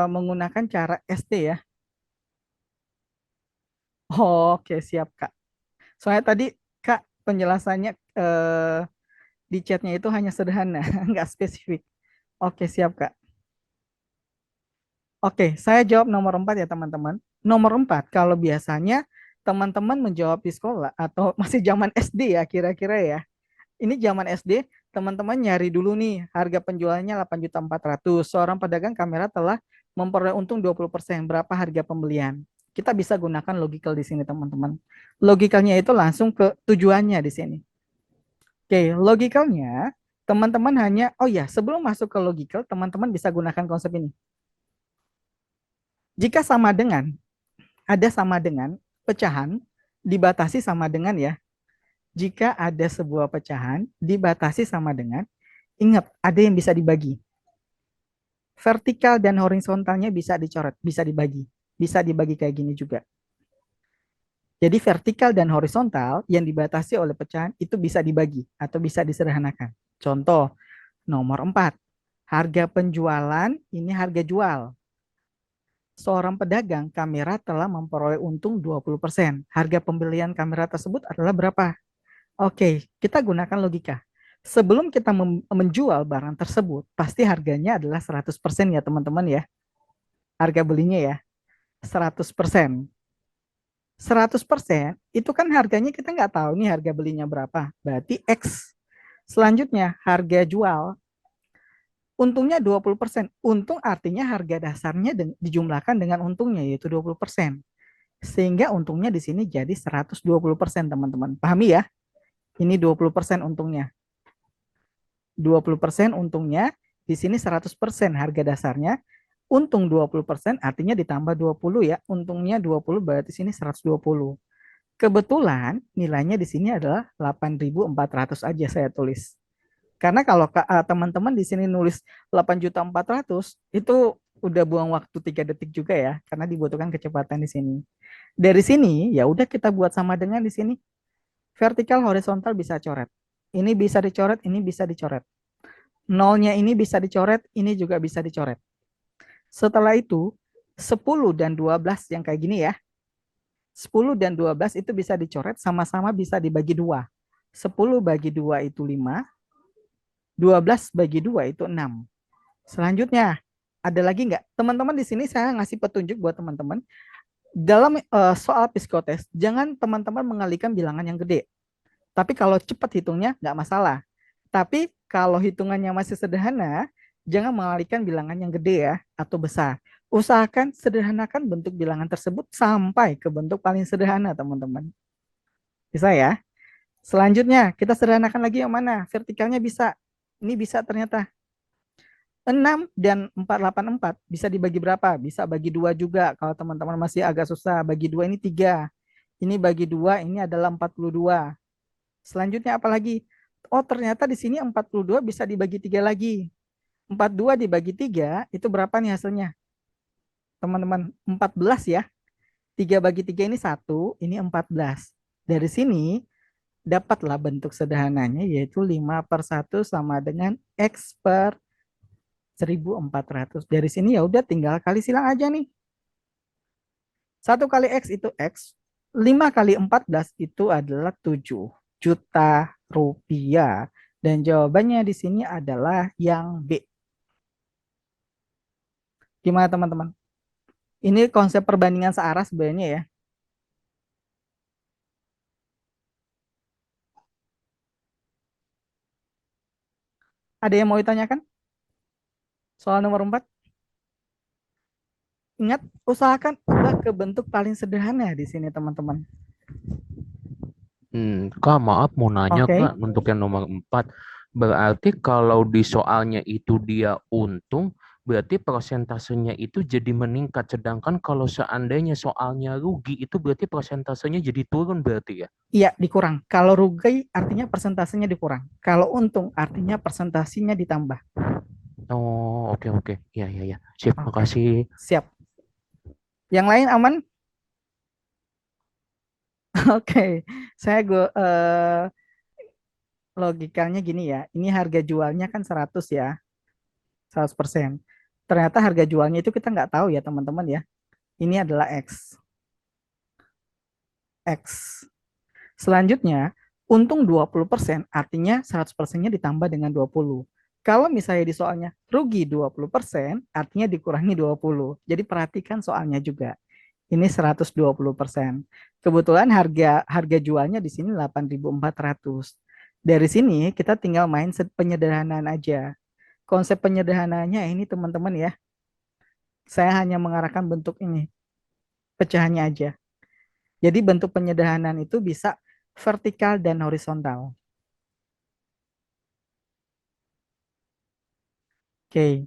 menggunakan cara SD ya. Oke, siap, Kak. Soalnya tadi, Kak, penjelasannya di chatnya itu hanya sederhana, nggak spesifik. Oke, siap, Kak. Oke, saya jawab nomor 4 ya, teman-teman. Nomor 4, kalau biasanya teman-teman menjawab di sekolah atau masih zaman SD ya, kira-kira ya. Ini zaman SD, teman-teman nyari dulu nih, harga penjualannya 8.400.000. Seorang pedagang kamera telah memperoleh untung 20%. Berapa harga pembelian? Kita bisa gunakan logikal di sini, teman-teman. Logikalnya itu langsung ke tujuannya di sini. Oke, logikalnya teman-teman hanya, oh ya, sebelum masuk ke logikal, teman-teman bisa gunakan konsep ini. Jika sama dengan, ada sama dengan, pecahan dibatasi sama dengan ya. Jika ada sebuah pecahan dibatasi sama dengan, ingat, ada yang bisa dibagi. Vertikal dan horizontalnya bisa dicoret, bisa dibagi. Bisa dibagi kayak gini juga. Jadi vertikal dan horizontal yang dibatasi oleh pecahan itu bisa dibagi atau bisa disederhanakan. Contoh, nomor 4. Harga penjualan, ini harga jual. Seorang pedagang kamera telah memperoleh untung 20%. Harga pembelian kamera tersebut adalah berapa? Oke, kita gunakan logika. Sebelum kita menjual barang tersebut, pasti harganya adalah 100% ya, teman-teman ya. Harga belinya ya, 100%. 100% itu kan harganya kita nggak tahu nih harga belinya berapa. Berarti X. Selanjutnya, harga jual. Untungnya 20%. Untung artinya harga dasarnya dijumlahkan dengan untungnya, yaitu 20%. Sehingga untungnya di sini jadi 120%, teman-teman. Pahami ya? Ini 20% untungnya. 20% untungnya, di sini 100% harga dasarnya. Untung 20% artinya ditambah 20 ya. Untungnya 20 berarti sini 120. Kebetulan nilainya di sini adalah 8.400 aja saya tulis. Karena kalau teman-teman di sini nulis 8.400.000 itu udah buang waktu 3 detik juga ya, karena dibutuhkan kecepatan di sini. Dari sini ya udah kita buat sama dengan di sini. Vertikal, horizontal bisa coret. Ini bisa dicoret, ini bisa dicoret. Nolnya ini bisa dicoret, ini juga bisa dicoret. Setelah itu, 10 dan 12 yang kayak gini ya. 10 dan 12 itu bisa dicoret, sama-sama bisa dibagi 2. 10 bagi 2 itu 5, 12 bagi 2 itu 6. Selanjutnya, ada lagi nggak? Teman-teman di sini saya ngasih petunjuk buat teman-teman. Dalam soal psikotes, jangan teman-teman mengalihkan bilangan yang gede. Tapi kalau cepat hitungnya nggak masalah. Tapi kalau hitungannya masih sederhana, jangan mengalihkan bilangan yang gede ya atau besar. Usahakan sederhanakan bentuk bilangan tersebut sampai ke bentuk paling sederhana, teman-teman. Bisa ya? Selanjutnya, kita sederhanakan lagi yang mana? Vertikalnya bisa. Ini bisa ternyata. 6 dan 484 bisa dibagi berapa? Bisa bagi 2 juga. Kalau teman-teman masih agak susah, bagi 2 ini 3. Ini bagi 2, ini adalah 42. Selanjutnya apa lagi? Oh, ternyata di sini 42 bisa dibagi 3 lagi. 42 dibagi 3, itu berapa nih hasilnya? Teman-teman, 14 ya. 3 bagi 3 ini 1, ini 14. Dari sini, dapatlah bentuk sederhananya, yaitu 5/1 sama dengan X per 1400. Dari sini ya udah tinggal kali silang aja nih. 1 kali X itu X. 5 kali 14 itu adalah 7 juta rupiah. Dan jawabannya di sini adalah yang B. Gimana teman-teman? Ini konsep perbandingan searah sebenarnya ya. Ada yang mau ditanyakan? Soal nomor 4. Ingat, usahakan ubah ke bentuk paling sederhana di sini teman-teman. Kak, maaf mau nanya Oke. Kak, untuk yang nomor 4. Berarti kalau di soalnya itu dia untung, berarti persentasenya itu jadi meningkat. Sedangkan kalau seandainya soalnya rugi, itu berarti persentasenya jadi turun berarti ya? Iya, dikurang. Kalau rugi artinya persentasenya dikurang. Kalau untung artinya persentasenya ditambah. Oh, oke. Iya. Sip, Oke. makasih. Siap. Yang lain aman? Oke. Saya logikanya gini ya. Ini harga jualnya kan 100 ya. 100%. Ternyata harga jualnya itu kita nggak tahu ya teman-teman ya. Ini adalah X. X. Selanjutnya, untung 20% artinya 100%-nya ditambah dengan 20. Kalau misalnya di soalnya rugi 20%, artinya dikurangi 20. Jadi perhatikan soalnya juga. Ini 120%. Kebetulan harga jualnya di sini 8.400. Dari sini kita tinggal main penyederhanaan aja. Konsep penyederhanaannya ini teman-teman ya. Saya hanya mengarahkan bentuk ini. Pecahannya aja. Jadi bentuk penyederhanaan itu bisa vertikal dan horizontal. Oke.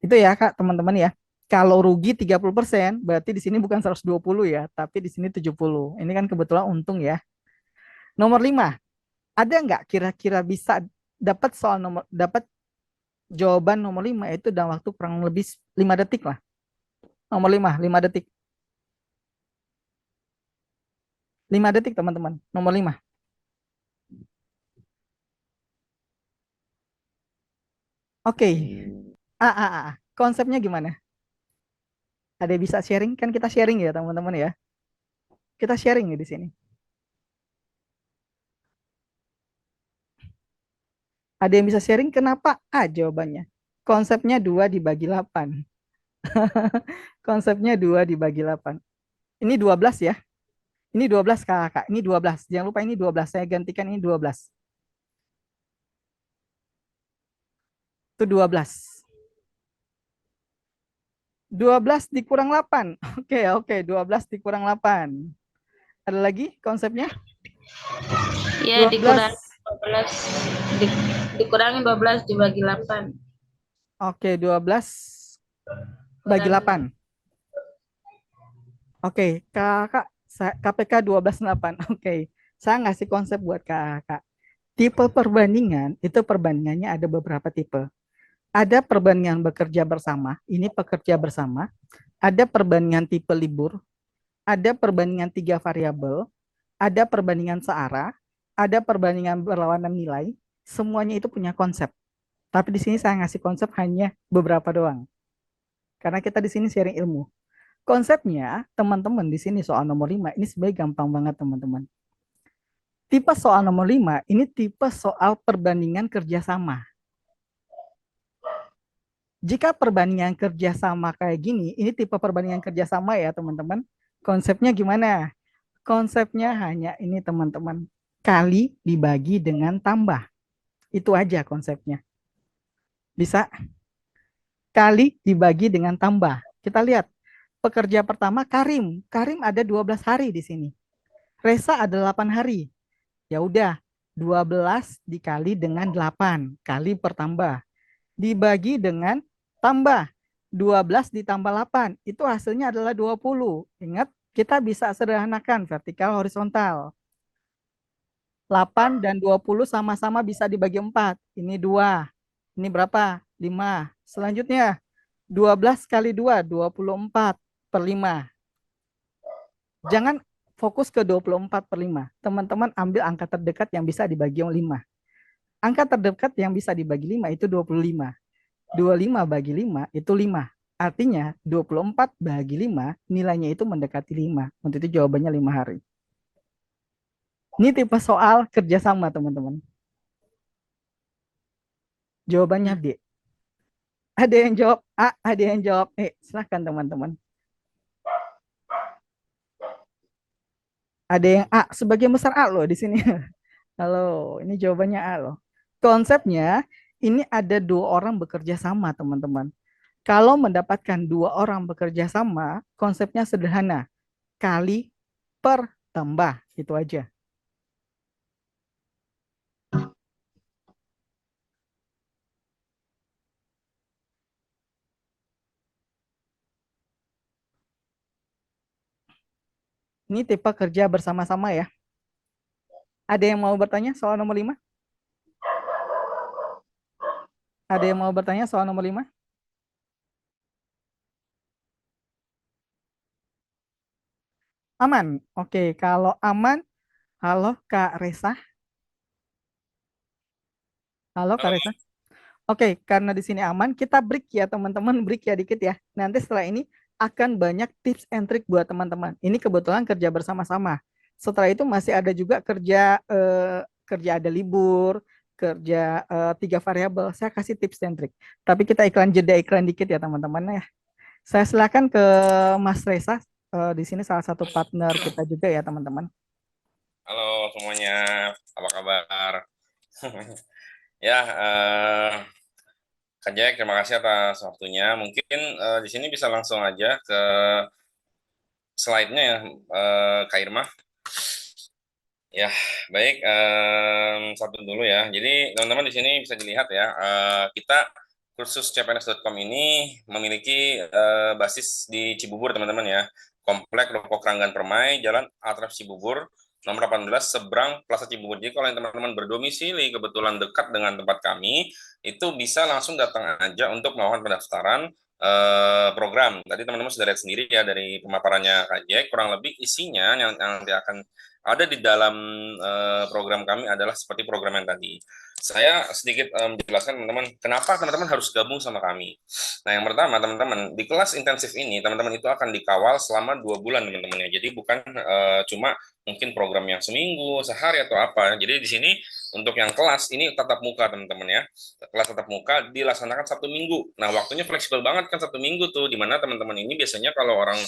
Itu ya Kak, teman-teman ya. Kalau rugi 30%, berarti di sini bukan 120 ya, tapi di sini 70. Ini kan kebetulan untung ya. Nomor 5. Ada nggak kira-kira bisa dapat jawaban nomor 5 itu dalam waktu kurang lebih 5 detik lah. Nomor 5 detik. 5 detik teman-teman. Nomor 5. Oke. Konsepnya gimana? Ada yang bisa sharing? Kan kita sharing ya teman-teman ya. Kita sharing ya di sini. Ada yang bisa sharing kenapa A jawabannya? Konsepnya 2 dibagi 8. Konsepnya 2 dibagi 8. Ini 12 ya. Ini 12 kakak. Ini 12. Jangan lupa ini 12. Saya gantikan ini 12. Itu 12. 12 dikurang 8. Oke. 12 dikurang 8. Ada lagi konsepnya? Ya, 12. dikurangi 12. Dikurangi 12 dibagi 8. Oke, 12 bagi 8. Oke, kakak KPK 12/8. Oke, saya ngasih konsep buat kakak. Tipe perbandingan, itu perbandingannya ada beberapa tipe. Ada perbandingan bekerja bersama, ini pekerja bersama. Ada perbandingan tipe libur, ada perbandingan 3 variabel, ada perbandingan searah, ada perbandingan berlawanan nilai, semuanya itu punya konsep. Tapi di sini saya ngasih konsep hanya beberapa doang. Karena kita di sini sharing ilmu. Konsepnya, teman-teman di sini soal nomor 5, ini sebenarnya gampang banget teman-teman. Tipe soal nomor 5, ini tipe soal perbandingan kerjasama. Jika perbandingan kerjasama kayak gini, ini tipe perbandingan kerjasama ya teman-teman. Konsepnya gimana? Konsepnya hanya ini teman-teman. Kali dibagi dengan tambah. Itu aja konsepnya. Bisa? Kali dibagi dengan tambah. Kita lihat. Pekerja pertama Karim. Karim ada 12 hari di sini. Resa ada 8 hari. Ya udah, 12 dikali dengan 8 kali pertambah. Dibagi dengan tambah. 12 ditambah 8, itu hasilnya adalah 20. Ingat, kita bisa sederhanakan vertikal horizontal. 8 dan 20 sama-sama bisa dibagi 4. Ini 2. Ini berapa? 5. Selanjutnya, 12 kali 2, 24 per 5. Jangan fokus ke 24 per 5. Teman-teman ambil angka terdekat yang bisa dibagi 5. Angka terdekat yang bisa dibagi 5 itu 25. 25 bagi 5 itu 5. Artinya 24 bagi 5 nilainya itu mendekati 5. Untuk itu jawabannya 5 hari. Ini tipe soal kerjasama teman-teman. Jawabannya B. Ada yang jawab A, ada yang jawab E. Silahkan teman-teman. Ada yang A, sebagian besar A loh di sini. Halo, ini jawabannya A loh. Konsepnya ini ada 2 orang bekerja sama teman-teman. Kalau mendapatkan 2 orang bekerja sama, konsepnya sederhana. Kali per tambah, itu aja. Ini tipe kerja bersama-sama ya. Ada yang mau bertanya soal nomor 5? Ada yang mau bertanya soal nomor 5? Aman. Oke, kalau aman, halo Kak Resa. Halo Kak Resa. Oke, karena di sini aman, kita break ya teman-teman, break ya dikit ya. Nanti setelah ini akan banyak tips and trick buat teman-teman. Ini kebetulan kerja bersama-sama. Setelah itu masih ada juga kerja ada libur, kerja 3 variabel. Saya kasih tips and trick. Tapi kita jeda iklan dikit ya teman-teman ya. Saya silakan ke Mas Resa. Di sini salah satu partner kita juga ya teman-teman. Halo semuanya, apa kabar? Ya, Kak Jack, terima kasih atas waktunya. Mungkin di sini bisa langsung aja ke slide-nya ya, Kak Irma. Ya, baik. Satu dulu ya. Jadi teman-teman di sini bisa dilihat ya, kita kursus cpns.com ini memiliki basis di Cibubur teman-teman ya. Komplek Ruko Keranggan Permai, Jalan Atraf Cibubur, nomor 18, seberang Plaza Cibubur. Jadi kalau yang teman-teman berdomisili kebetulan dekat dengan tempat kami, itu bisa langsung datang aja untuk melakukan pendaftaran program. Tadi teman-teman sudah lihat sendiri ya dari pemaparannya Kak Jack, kurang lebih isinya yang nanti akan ada di dalam program kami adalah seperti program yang tadi. Saya sedikit menjelaskan teman-teman, kenapa teman-teman harus gabung sama kami. Nah, yang pertama, teman-teman, di kelas intensif ini, teman-teman itu akan dikawal selama 2 bulan, teman-teman ya. Jadi bukan cuma mungkin program yang seminggu, sehari, atau apa. Jadi di sini, untuk yang kelas, ini tatap muka, teman-teman ya. Kelas tatap muka dilaksanakan Sabtu Minggu. Nah, waktunya fleksibel banget kan Sabtu Minggu tuh, di mana teman-teman ini biasanya kalau orang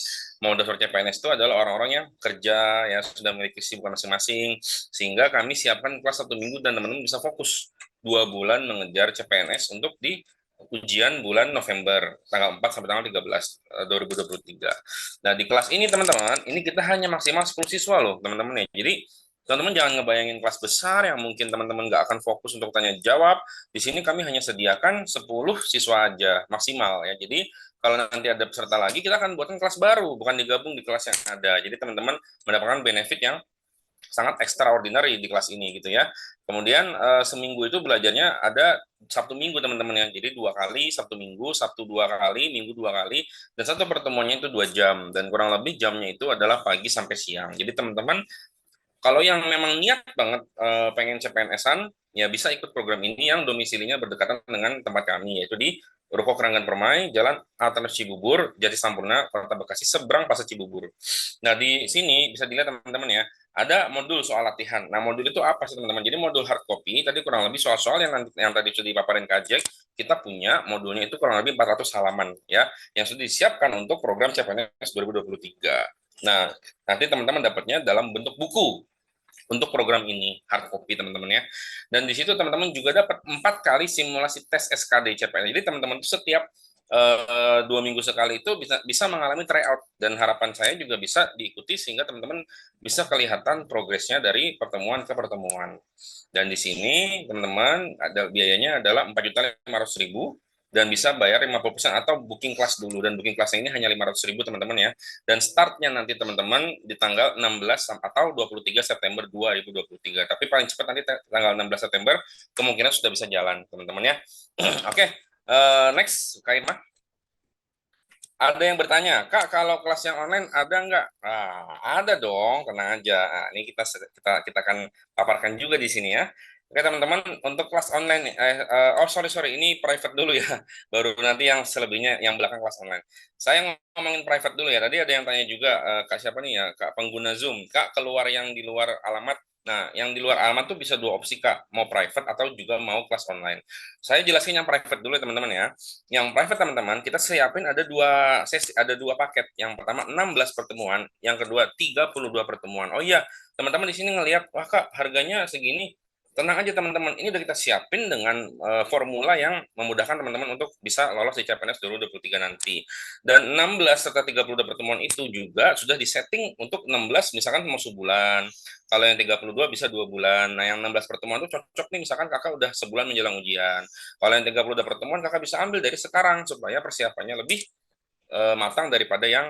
mau daftar CPNS itu adalah orang-orang yang kerja, ya sudah memiliki kesibukan masing-masing, sehingga kami siapkan kelas Sabtu Minggu dan teman-teman bisa fokus 2 bulan mengejar CPNS untuk di ujian bulan November tanggal 4 sampai tanggal 13 2023. Nah, di kelas ini teman-teman, ini kita hanya maksimal 10 siswa loh, teman-teman ya. Jadi teman-teman jangan ngebayangin kelas besar yang mungkin teman-teman nggak akan fokus untuk tanya jawab. Di sini kami hanya sediakan 10 siswa aja maksimal ya. Jadi kalau nanti ada peserta lagi, kita akan buatkan kelas baru, bukan digabung di kelas yang ada. Jadi teman-teman mendapatkan benefit yang sangat extraordinary di kelas ini gitu ya. Kemudian seminggu itu belajarnya ada Sabtu Minggu teman-teman ya. Jadi 2 kali Sabtu Minggu, Sabtu 2 kali, Minggu 2 kali, dan satu pertemuannya itu 2 jam, dan kurang lebih jamnya itu adalah pagi sampai siang. Jadi teman-teman Kalau yang memang niat banget pengen CPNS-an, ya bisa ikut program ini yang domisilinya berdekatan dengan tempat kami, yaitu di Ruko Keranggan Permai, Jalan Alternatif Cibubur, Jati Sampurna, Kota Bekasi, seberang Pasar Cibubur. Nah, di sini bisa dilihat teman-teman ya, ada modul soal latihan. Nah, modul itu apa sih teman-teman? Jadi modul hard copy, tadi kurang lebih soal-soal yang tadi sudah dipaparin Kak Jack, kita punya modulnya itu kurang lebih 400 halaman ya, yang sudah disiapkan untuk program CPNS 2023. Nah, nanti teman-teman dapatnya dalam bentuk buku untuk program ini hard copy teman-teman ya. Dan di situ teman-teman juga dapat 4 kali simulasi tes SKD CPNS. Jadi teman-teman itu setiap 2 minggu sekali itu bisa mengalami tryout, dan harapan saya juga bisa diikuti sehingga teman-teman bisa kelihatan progresnya dari pertemuan ke pertemuan. Dan di sini teman-teman ada biayanya adalah 4.500.000 dan bisa bayar 50% atau booking kelas dulu, dan booking kelasnya ini hanya 500.000 teman-teman ya. Dan startnya nanti teman-teman di tanggal 16 atau 23 September 2023. Tapi paling cepat nanti tanggal 16 September kemungkinan sudah bisa jalan teman-teman ya. Oke, next Kak Irma. Ada yang bertanya, Kak, kalau kelas yang online ada nggak? Ada dong, tenang aja. Nah, ini kita akan paparkan juga di sini ya. Oke teman-teman, untuk kelas online, sorry, ini private dulu ya, baru nanti yang selebihnya yang belakang kelas online. Saya ngomongin private dulu ya, tadi ada yang tanya juga, Kak siapa nih ya, Kak pengguna Zoom, Kak keluar yang di luar alamat. Nah, yang di luar alamat tuh bisa 2 opsi Kak, mau private atau juga mau kelas online. Saya jelasin yang private dulu ya teman-teman ya. Yang private teman-teman, kita siapin ada 2 sesi, ada 2 paket. Yang pertama 16 pertemuan, yang kedua 32 pertemuan. Oh iya, teman-teman di sini ngelihat, wah Kak, harganya segini. Tenang aja teman-teman, ini udah kita siapin dengan formula yang memudahkan teman-teman untuk bisa lolos di CPNS 2023 nanti. Dan 16 serta 32 pertemuan itu juga sudah disetting untuk 16 misalkan mau sebulan. Kalau yang 32 bisa 2 bulan. Nah, yang 16 pertemuan itu cocok nih misalkan kakak udah sebulan menjelang ujian. Kalau yang 32 pertemuan kakak bisa ambil dari sekarang supaya persiapannya lebih matang daripada yang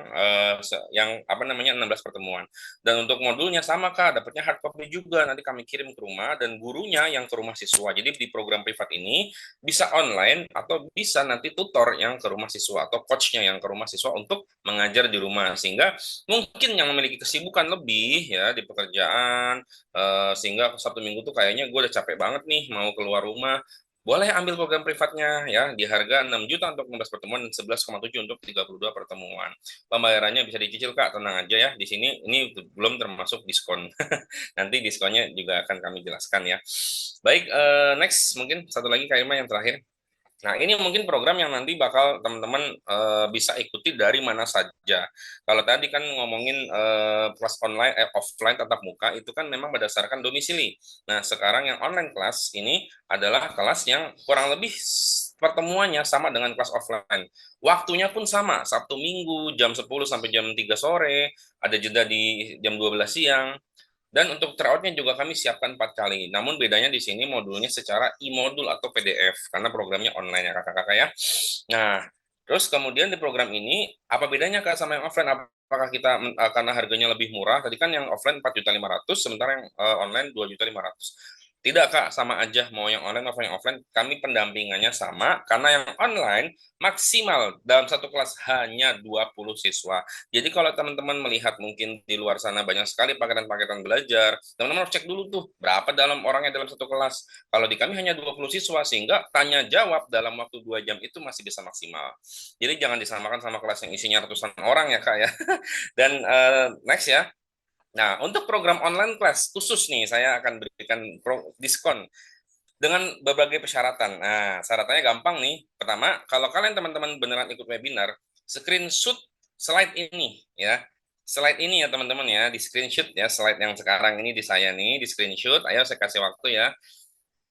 apa namanya 16 pertemuan. Dan untuk modulnya sama Kak, dapatnya hard copy juga, nanti kami kirim ke rumah dan gurunya yang ke rumah siswa. Jadi di program privat ini bisa online atau bisa nanti tutor yang ke rumah siswa atau coachnya yang ke rumah siswa untuk mengajar di rumah, sehingga mungkin yang memiliki kesibukan lebih ya di pekerjaan, sehingga Sabtu Minggu tuh kayaknya gue udah capek banget nih mau keluar rumah, boleh ambil program privatnya ya di harga 6 juta untuk 16 pertemuan dan 11,7 untuk 32 pertemuan. Pembayarannya bisa dicicil Kak, tenang aja ya. Di sini ini belum termasuk diskon. Nanti diskonnya juga akan kami jelaskan ya. Baik, next mungkin satu lagi Kak Irma yang terakhir. Nah, ini mungkin program yang nanti bakal teman-teman bisa ikuti dari mana saja. Kalau tadi kan ngomongin kelas online, offline tatap muka, itu kan memang berdasarkan domisili. Nah, sekarang yang online kelas ini adalah kelas yang kurang lebih pertemuannya sama dengan kelas offline. Waktunya pun sama, Sabtu Minggu jam 10 sampai jam 3 sore, ada jeda di jam 12 siang. Dan untuk tryout-nya juga kami siapkan 4 kali. Namun bedanya di sini modulnya secara e-modul atau PDF, karena programnya online ya kakak-kakak ya. Nah, terus kemudian di program ini, apa bedanya Kak sama yang offline? Apakah kita, karena harganya lebih murah, tadi kan yang offline 4.500.000, sementara yang online 2.500.000. Tidak Kak, sama aja mau yang online maupun yang offline, kami pendampingannya sama, karena yang online maksimal dalam satu kelas hanya 20 siswa. Jadi kalau teman-teman melihat mungkin di luar sana banyak sekali paketan-paketan belajar, teman-teman harus cek dulu tuh berapa dalam orangnya dalam satu kelas. Kalau di kami hanya 20 siswa, sehingga tanya jawab dalam waktu 2 jam itu masih bisa maksimal. Jadi jangan disamakan sama kelas yang isinya ratusan orang ya Kak ya. Dan next ya. Nah, untuk program online kelas khusus nih, saya akan berikan diskon dengan berbagai persyaratan. Nah, syaratnya gampang nih. Pertama, kalau kalian teman-teman beneran ikut webinar, screenshot slide ini ya. Slide ini ya teman-teman ya, di screenshot ya, slide yang sekarang ini di saya nih, di screenshot. Ayo saya kasih waktu ya.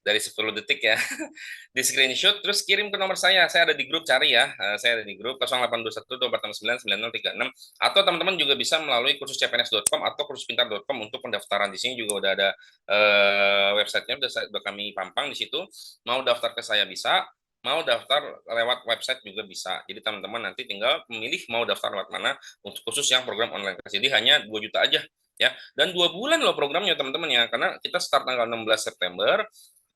Dari 10 detik ya. Di screenshot terus kirim ke nomor saya. Saya ada di grup, cari ya. Saya ada di grup 082124699036, atau teman-teman juga bisa melalui kursus cpns.com atau kursuspintar.com untuk pendaftaran. Di sini juga udah ada websitenya, udah kami pampang di situ. Mau daftar ke saya bisa, mau daftar lewat website juga bisa. Jadi teman-teman nanti tinggal memilih mau daftar lewat mana untuk khusus yang program online. Jadi hanya 2 juta aja ya. Dan 2 bulan loh programnya teman-teman ya, karena kita start tanggal 16 September,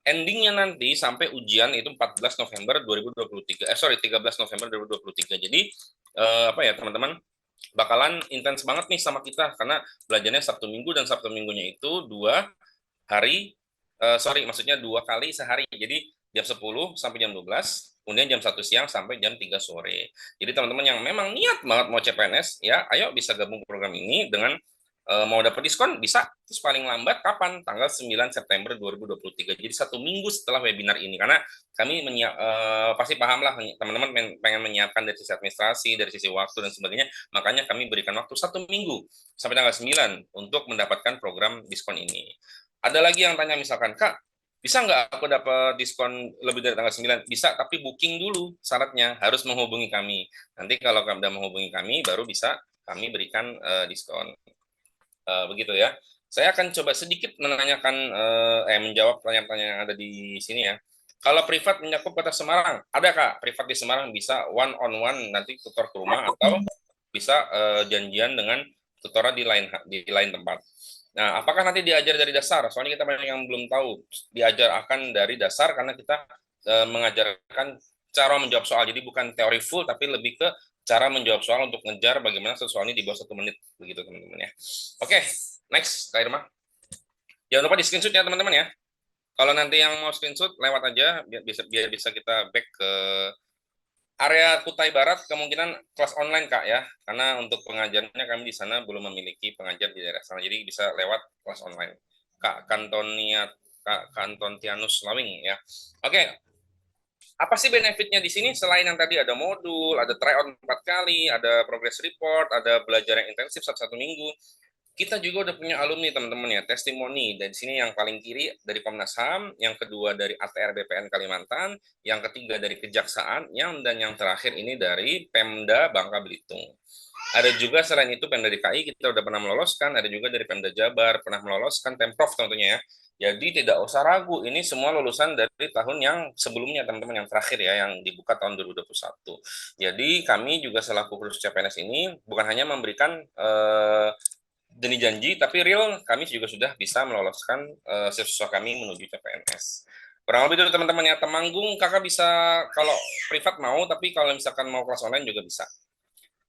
endingnya nanti sampai ujian itu 14 November 2023. 13 November 2023. Jadi apa ya teman-teman? bakalan intens banget nih sama kita karena belajarnya Sabtu Minggu, dan Sabtu Minggunya itu 2 kali sehari. Jadi jam 10 sampai jam 12, kemudian jam 1 siang sampai jam 3 sore. Jadi teman-teman yang memang niat banget mau CPNS, ya ayo bisa gabung program ini dengan mau dapat diskon bisa. Terus paling lambat kapan? Tanggal 9 September 2023. Jadi 1 minggu setelah webinar ini. Karena kami pasti paham lah teman-teman pengen menyiapkan dari sisi administrasi, dari sisi waktu dan sebagainya. Makanya kami berikan waktu 1 minggu sampai tanggal 9 untuk mendapatkan program diskon ini. Ada lagi yang tanya misalkan, Kak, bisa nggak aku dapat diskon lebih dari tanggal 9? Bisa, tapi booking dulu syaratnya. Harus menghubungi kami. Nanti kalau kamu sudah menghubungi kami, baru bisa kami berikan diskon. Begitu ya. Saya akan coba sedikit menjawab pertanyaan-pertanyaan yang ada di sini ya. Kalau privat mencakup Kota Semarang, ada Kak, privat di Semarang bisa one on one nanti tutor ke rumah, atau bisa janjian dengan tutor di lain tempat. Nah, apakah nanti diajar dari dasar? Soalnya kita banyak yang belum tahu. Diajar akan dari dasar karena kita mengajarkan cara menjawab soal. Jadi bukan teori full, tapi lebih ke cara menjawab soal untuk ngejar bagaimana soal ini di bawah 1 menit, begitu teman-teman ya. Oke, next Kak Irma. Jangan lupa di screenshot ya teman-teman ya. Kalau nanti yang mau screenshot lewat aja biar bisa kita back ke area Kutai Barat, kemungkinan kelas online Kak ya. Karena untuk pengajarnya kami di sana belum memiliki pengajar di daerah sana. Jadi bisa lewat kelas online. Kak Kantontianus Lawing ya. Oke. Apa sih benefitnya di sini selain yang tadi ada modul, ada try on 4 kali, ada progress report, ada belajar yang intensif 1 minggu. Kita juga udah punya alumni teman-teman ya, testimoni. Dan di sini yang paling kiri dari Komnas HAM, yang kedua dari ATR BPN Kalimantan, yang ketiga dari Kejaksaan, dan yang terakhir ini dari Pemda Bangka Belitung. Ada juga selain itu Pemda DKI kita udah pernah meloloskan, ada juga dari Pemda Jabar pernah meloloskan, Pemprov tentunya ya. Jadi tidak usah ragu, ini semua lulusan dari tahun yang sebelumnya teman-teman, yang terakhir ya, yang dibuka tahun 2021. Jadi kami juga selaku kursus CPNS ini bukan hanya memberikan janji, tapi real kami juga sudah bisa meloloskan siswa kami menuju CPNS. Kurang lebih dulu teman-teman ya, Temanggung kakak bisa kalau privat mau, tapi kalau misalkan mau kelas online juga bisa.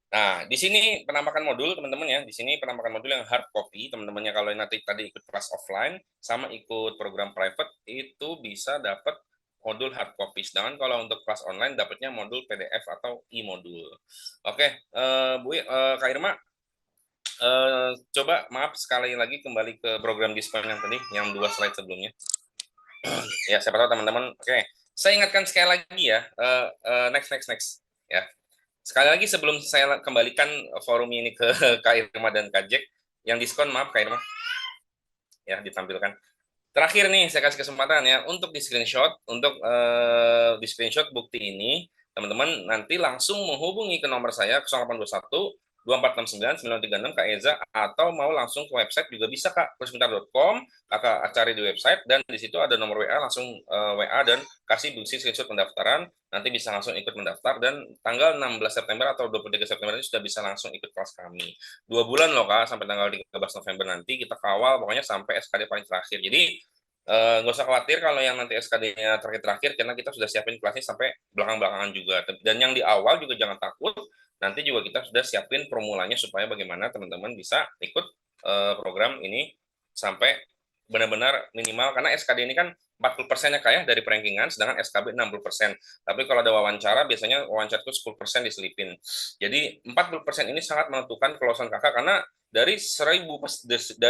Nah, di sini penampakan modul teman-teman ya. Di sini penampakan modul yang hard copy, teman-temannya kalau nanti tadi ikut kelas offline sama ikut program private itu bisa dapat modul hard copy. Sedangkan kalau untuk kelas online dapatnya modul PDF atau e-modul. Oke, Kak Irma, coba maaf sekali lagi kembali ke program diskon yang tadi, yang 2 slide sebelumnya. Ya, siapa tahu teman-teman. Oke, saya ingatkan sekali lagi ya. Next ya. Sekali lagi sebelum saya kembalikan forum ini ke Kak Irma dan Kak Jack, yang diskon maaf Kak Irma, ya ditampilkan. Terakhir nih saya kasih kesempatan ya untuk di screenshot, di screenshot bukti ini, teman-teman nanti langsung menghubungi ke nomor saya 0821 2469 936 Kak Eza, atau mau langsung ke website juga bisa Kak, kursusbentar.com, Kakak cari di website dan di situ ada nomor WA, langsung WA dan kasih bukti screenshot pendaftaran, nanti bisa langsung ikut mendaftar, dan tanggal 16 September atau 23 September ini sudah bisa langsung ikut kelas kami. 2 bulan loh Kak, sampai tanggal 13 November nanti kita kawal pokoknya sampai SKD paling terakhir. Jadi nggak usah khawatir kalau yang nanti SKD-nya terakhir-terakhir, karena kita sudah siapin kelasnya sampai belakang-belakangan juga. Dan yang di awal juga jangan takut, nanti juga kita sudah siapin formulanya supaya bagaimana teman-teman bisa ikut program ini sampai benar-benar minimal, karena SKD ini kan 40% ya kayak dari perankingan, sedangkan SKB 60%. Tapi kalau ada wawancara, biasanya wawancara itu 10% diselipin. Jadi 40% ini sangat menentukan kelolosan kakak, karena dari 100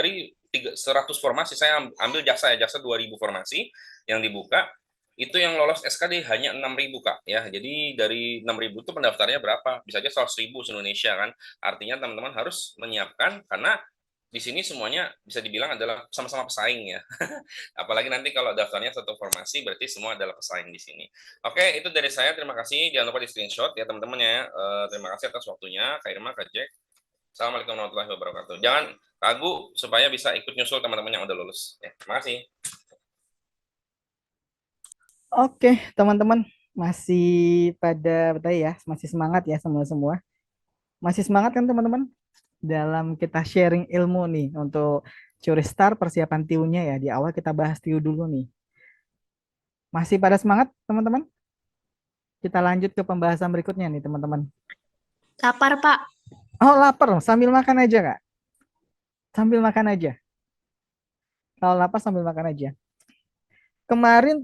formasi, saya ambil jaksa 2.000 formasi yang dibuka, itu yang lolos SKD hanya 6.000 Kak ya. Jadi dari 6.000 itu pendaftarnya berapa? Bisa aja 100.000 se-Indonesia kan. Artinya teman-teman harus menyiapkan, karena di sini semuanya bisa dibilang adalah sama-sama pesaing ya. Apalagi nanti kalau daftarnya satu formasi, berarti semua adalah pesaing di sini. Oke, itu dari saya. Terima kasih. Jangan lupa di screenshot ya teman-teman ya. Terima kasih atas waktunya, Kak Irma, Kak Jack. Assalamualaikum warahmatullahi wabarakatuh. Jangan ragu supaya bisa ikut nyusul teman-teman yang udah lulus. Ya, terima kasih. Oke, teman-teman masih pada ya, masih semangat ya semua. Masih semangat kan teman-teman dalam kita sharing ilmu nih untuk Curistar persiapan TIU-nya ya. Di awal kita bahas TIU dulu nih. Masih pada semangat teman-teman? Kita lanjut ke pembahasan berikutnya nih teman-teman. Lapar, Pak. Oh, lapar, sambil makan aja, Kak. Sambil makan aja. Kalau lapar sambil makan aja. Kemarin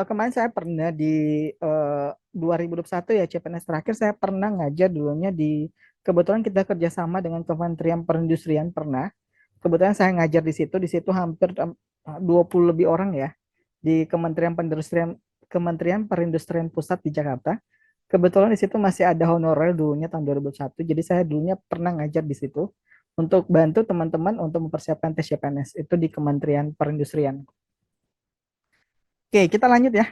kemarin saya pernah di 2021 ya, CPNS terakhir saya pernah ngajar dulunya di, kebetulan kita kerjasama dengan Kementerian Perindustrian pernah. Kebetulan saya ngajar di situ hampir 20 lebih orang ya di Kementerian Perindustrian Pusat di Jakarta. Kebetulan di situ masih ada honorer dulunya tahun 2001. Jadi saya dulunya pernah ngajar di situ untuk bantu teman-teman untuk mempersiapkan tes CPNS itu di Kementerian Perindustrian. Oke, kita lanjut ya.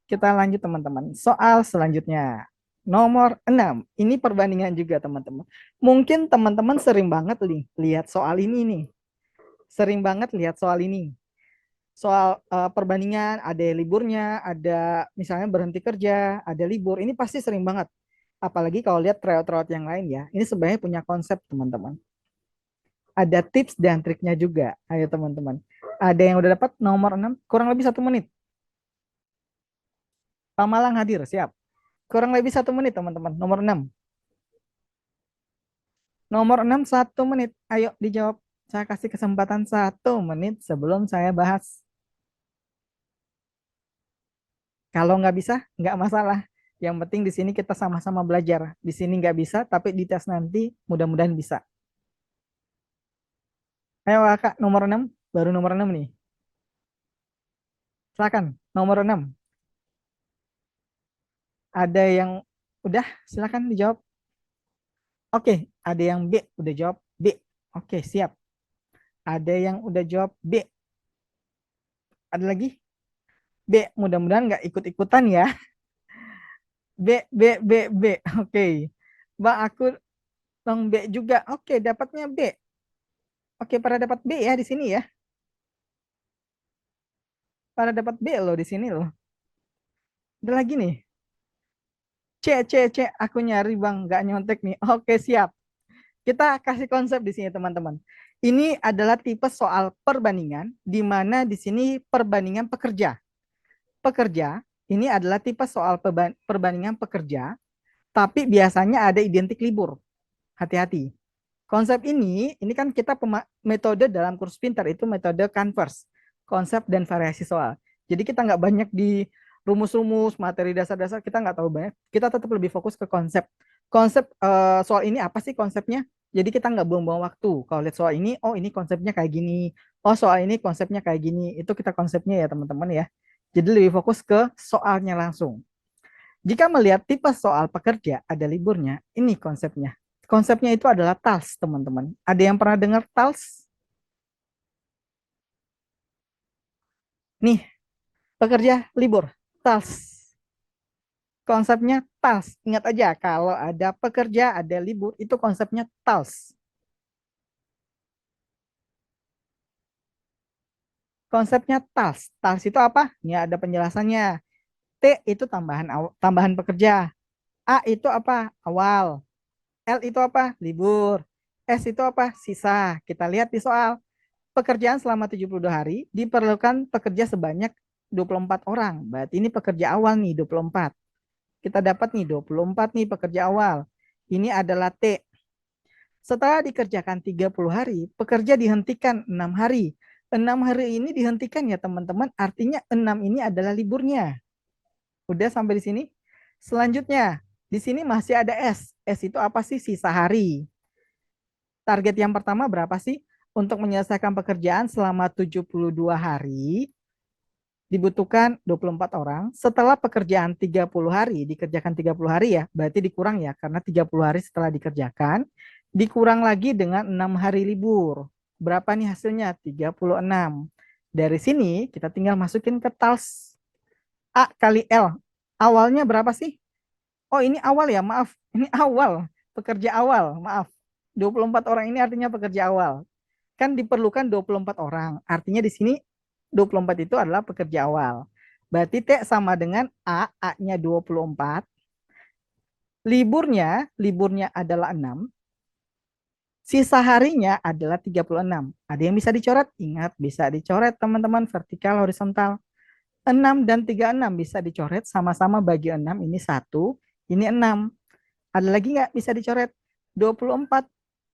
Kita lanjut teman-teman. Soal selanjutnya. Nomor 6. Ini perbandingan juga teman-teman. Mungkin teman-teman sering banget lihat soal ini nih. Sering banget lihat soal ini. Soal perbandingan, ada liburnya, ada misalnya berhenti kerja, ada libur. Ini pasti sering banget. Apalagi kalau lihat tryout-tryout yang lain ya. Ini sebenarnya punya konsep teman-teman. Ada tips dan triknya juga. Ayo teman-teman. Ada yang udah dapat nomor 6, kurang lebih 1 menit. Pak Malang hadir, siap. Kurang lebih 1 menit teman-teman. Nomor 6. Nomor 6, 1 menit. Ayo dijawab. Saya kasih kesempatan 1 menit sebelum saya bahas. Kalau nggak bisa, nggak masalah. Yang penting di sini kita sama-sama belajar. Di sini nggak bisa, tapi di tes nanti mudah-mudahan bisa. Ayo Kak, nomor 6. Baru nomor 6 nih. Silakan, nomor 6. Ada yang udah, silakan dijawab. Oke, ada yang B, udah jawab B. Oke, siap. Ada yang udah jawab B. Ada lagi? B, mudah-mudahan nggak ikut-ikutan ya. B, B, B, B. Oke. Mbak, aku dong B juga. Oke, dapatnya B. Oke, pada dapat B ya di sini ya. Pada dapat B loh di sini loh. Ada lagi nih. C, C, C. Aku nyari bang, nggak nyontek nih. Oke, siap. Kita kasih konsep di sini teman-teman. Ini adalah tipe soal perbandingan, di mana di sini perbandingan pekerja. Pekerja, ini adalah tipe soal perbandingan pekerja, tapi biasanya ada identik libur. Hati-hati. Konsep ini kan kita metode dalam kursus pintar itu metode Converse. Konsep dan variasi soal. Jadi kita nggak banyak di rumus-rumus, materi dasar-dasar, kita nggak tahu banyak. Kita tetap lebih fokus ke konsep. Konsep soal ini apa sih konsepnya? Jadi kita nggak buang-buang waktu. Kalau lihat soal ini, oh ini konsepnya kayak gini. Oh soal ini konsepnya kayak gini. Itu kita konsepnya ya teman-teman ya. Jadi lebih fokus ke soalnya langsung. Jika melihat tipe soal pekerja ada liburnya, ini konsepnya. Konsepnya itu adalah TALS, teman-teman. Ada yang pernah dengar TALS? Nih, pekerja libur, TALS. Konsepnya TALS. Ingat aja, kalau ada pekerja, ada libur, itu konsepnya TALS. Konsepnya TALS. TALS itu apa? Ini ada penjelasannya. T itu tambahan pekerja. A itu apa? Awal. L itu apa? Libur. S itu apa? Sisa. Kita lihat di soal. Pekerjaan selama 72 hari diperlukan pekerja sebanyak 24 orang. Berarti ini pekerja awal nih 24. Kita dapat nih 24 nih pekerja awal. Ini adalah T. Setelah dikerjakan 30 hari, pekerja dihentikan 6 hari. 6 hari ini dihentikan ya teman-teman, artinya 6 ini adalah liburnya. Udah sampai di sini? Selanjutnya, di sini masih ada S. S itu apa sih? Sisa hari. Target yang pertama berapa sih? Untuk menyelesaikan pekerjaan selama 72 hari, dibutuhkan 24 orang. Setelah pekerjaan 30 hari, dikerjakan 30 hari ya, berarti dikurang ya, karena 30 hari setelah dikerjakan, dikurang lagi dengan 6 hari libur. Berapa nih hasilnya? 36. Dari sini kita tinggal masukin ke TALS. A kali L. Awalnya berapa sih? Oh ini awal ya, maaf. Ini awal, pekerja awal, maaf. 24 orang ini artinya pekerja awal. Kan diperlukan 24 orang. Artinya di sini 24 itu adalah pekerja awal. Berarti T sama dengan A, A-nya 24. Liburnya adalah 6. Sisa harinya adalah 36. Ada yang bisa dicoret? Ingat, bisa dicoret teman-teman, vertikal, horizontal. 6 dan 36 bisa dicoret, sama-sama bagi 6, ini 1, ini 6. Ada lagi nggak bisa dicoret? 24.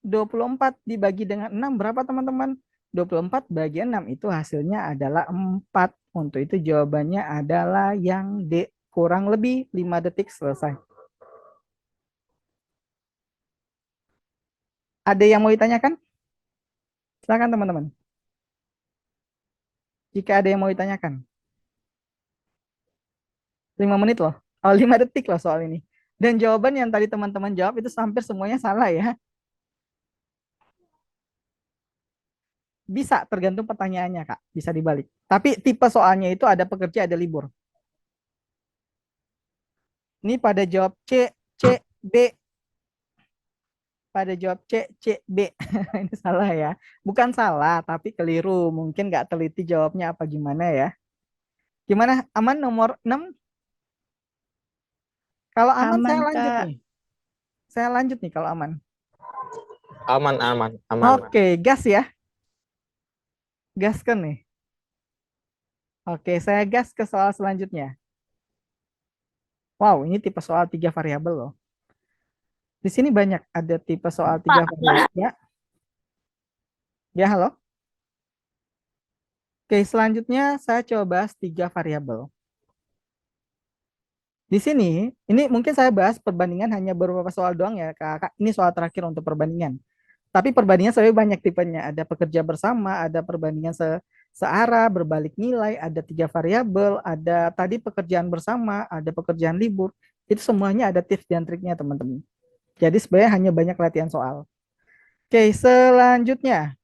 24 dibagi dengan 6 berapa teman-teman? 24 bagi 6 itu hasilnya adalah 4. Untuk itu jawabannya adalah yang D. Kurang lebih 5 detik selesai. Ada yang mau ditanyakan? Silakan teman-teman. Jika ada yang mau ditanyakan. 5 menit loh. Oh, 5 detik loh soal ini. Dan jawaban yang tadi teman-teman jawab itu hampir semuanya salah ya. Bisa, tergantung pertanyaannya, Kak. Bisa dibalik. Tapi tipe soalnya itu ada pekerja, ada libur. Ini pada jawab C, C, B. Pada jawab C, C, B. Ini salah ya. Bukan salah, tapi keliru. Mungkin nggak teliti jawabnya apa gimana ya. Gimana? Aman nomor 6? Kalau aman, saya Aman, lanjut Kak. nih. Saya lanjut nih kalau aman. Aman. Oke, gas ya. Gaskan nih. Oke, saya gas ke soal selanjutnya. Wow, ini tipe soal 3 variabel loh. Di sini banyak ada tipe soal 3 variabel. Ya. Ya, halo. Oke, selanjutnya saya coba bahas 3 variabel. Di sini, ini mungkin saya bahas perbandingan hanya beberapa soal doang ya, Kak. Ini soal terakhir untuk perbandingan. Tapi perbandingan sebenarnya banyak tipenya. Ada pekerja bersama, ada perbandingan searah, berbalik nilai, ada 3 variabel, ada tadi pekerjaan bersama, ada pekerjaan libur. Itu semuanya ada tips dan triknya, teman-teman. Jadi sebenarnya hanya banyak latihan soal. Oke, selanjutnya.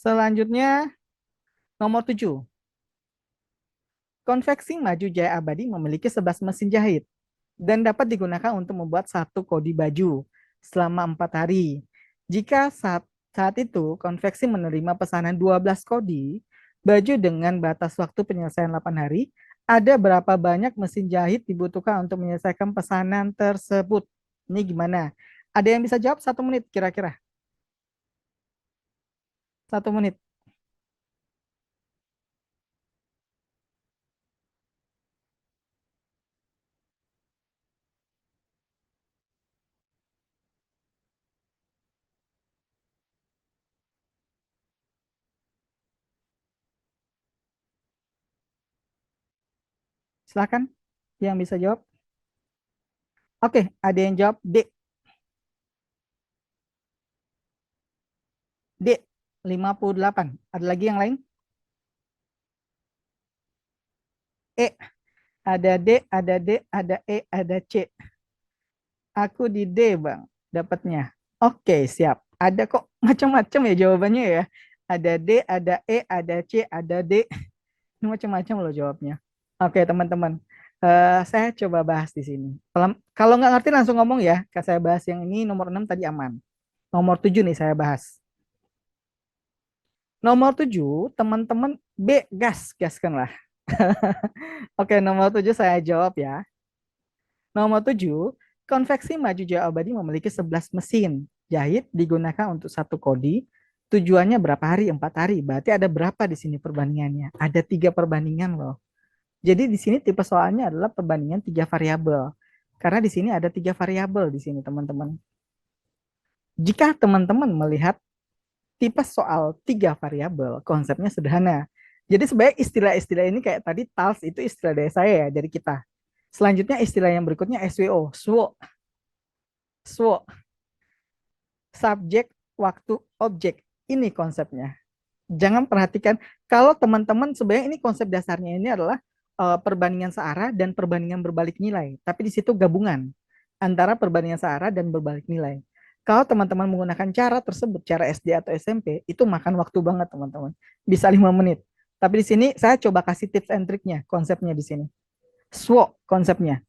Selanjutnya, nomor 7. Konveksi maju Jaya Abadi memiliki 11 mesin jahit dan dapat digunakan untuk membuat 1 kodi baju selama 4 hari. Jika saat itu konveksi menerima pesanan 12 kodi baju dengan batas waktu penyelesaian 8 hari, ada berapa banyak mesin jahit dibutuhkan untuk menyelesaikan pesanan tersebut? Ini gimana? Ada yang bisa jawab 1 menit kira-kira? 1 menit. Silakan yang bisa jawab. Oke, ada yang jawab D. D, 58. Ada lagi yang lain? E, ada D, ada D, ada E, ada C. Aku di D, Bang, dapatnya. Oke, siap. Ada kok macam-macam ya jawabannya ya. Ada D, ada E, ada C, ada D. Ini macam-macam loh jawabnya. Oke, teman-teman. Saya coba bahas di sini. Kalau nggak ngerti langsung ngomong ya. Saya bahas yang ini nomor 6 tadi aman. Nomor 7 nih saya bahas. Nomor 7, teman-teman B, gaskan lah. Oke, nomor 7 saya jawab ya. Nomor 7, konveksi maju Jaya Abadi memiliki 11 mesin jahit digunakan untuk 1 kodi. Tujuannya berapa hari? 4 hari. Berarti ada berapa di sini perbandingannya? Ada 3 perbandingan loh. Jadi di sini tipe soalnya adalah perbandingan 3 variabel. Karena di sini ada 3 variabel di sini, teman-teman. Jika teman-teman melihat tipe soal 3 variabel, konsepnya sederhana. Jadi sebenarnya istilah-istilah ini kayak tadi TALS itu istilah dari saya ya, dari kita. Selanjutnya istilah yang berikutnya SWO, SWO. SWO. Subjek, waktu, objek. Ini konsepnya. Jangan perhatikan, kalau teman-teman sebenarnya ini konsep dasarnya ini adalah perbandingan searah dan perbandingan berbalik nilai. Tapi di situ gabungan antara perbandingan searah dan berbalik nilai. Kalau teman-teman menggunakan cara tersebut, cara SD atau SMP, itu makan waktu banget teman-teman. Bisa 5 menit. Tapi di sini saya coba kasih tips and triknya, konsepnya di sini. SWO konsepnya.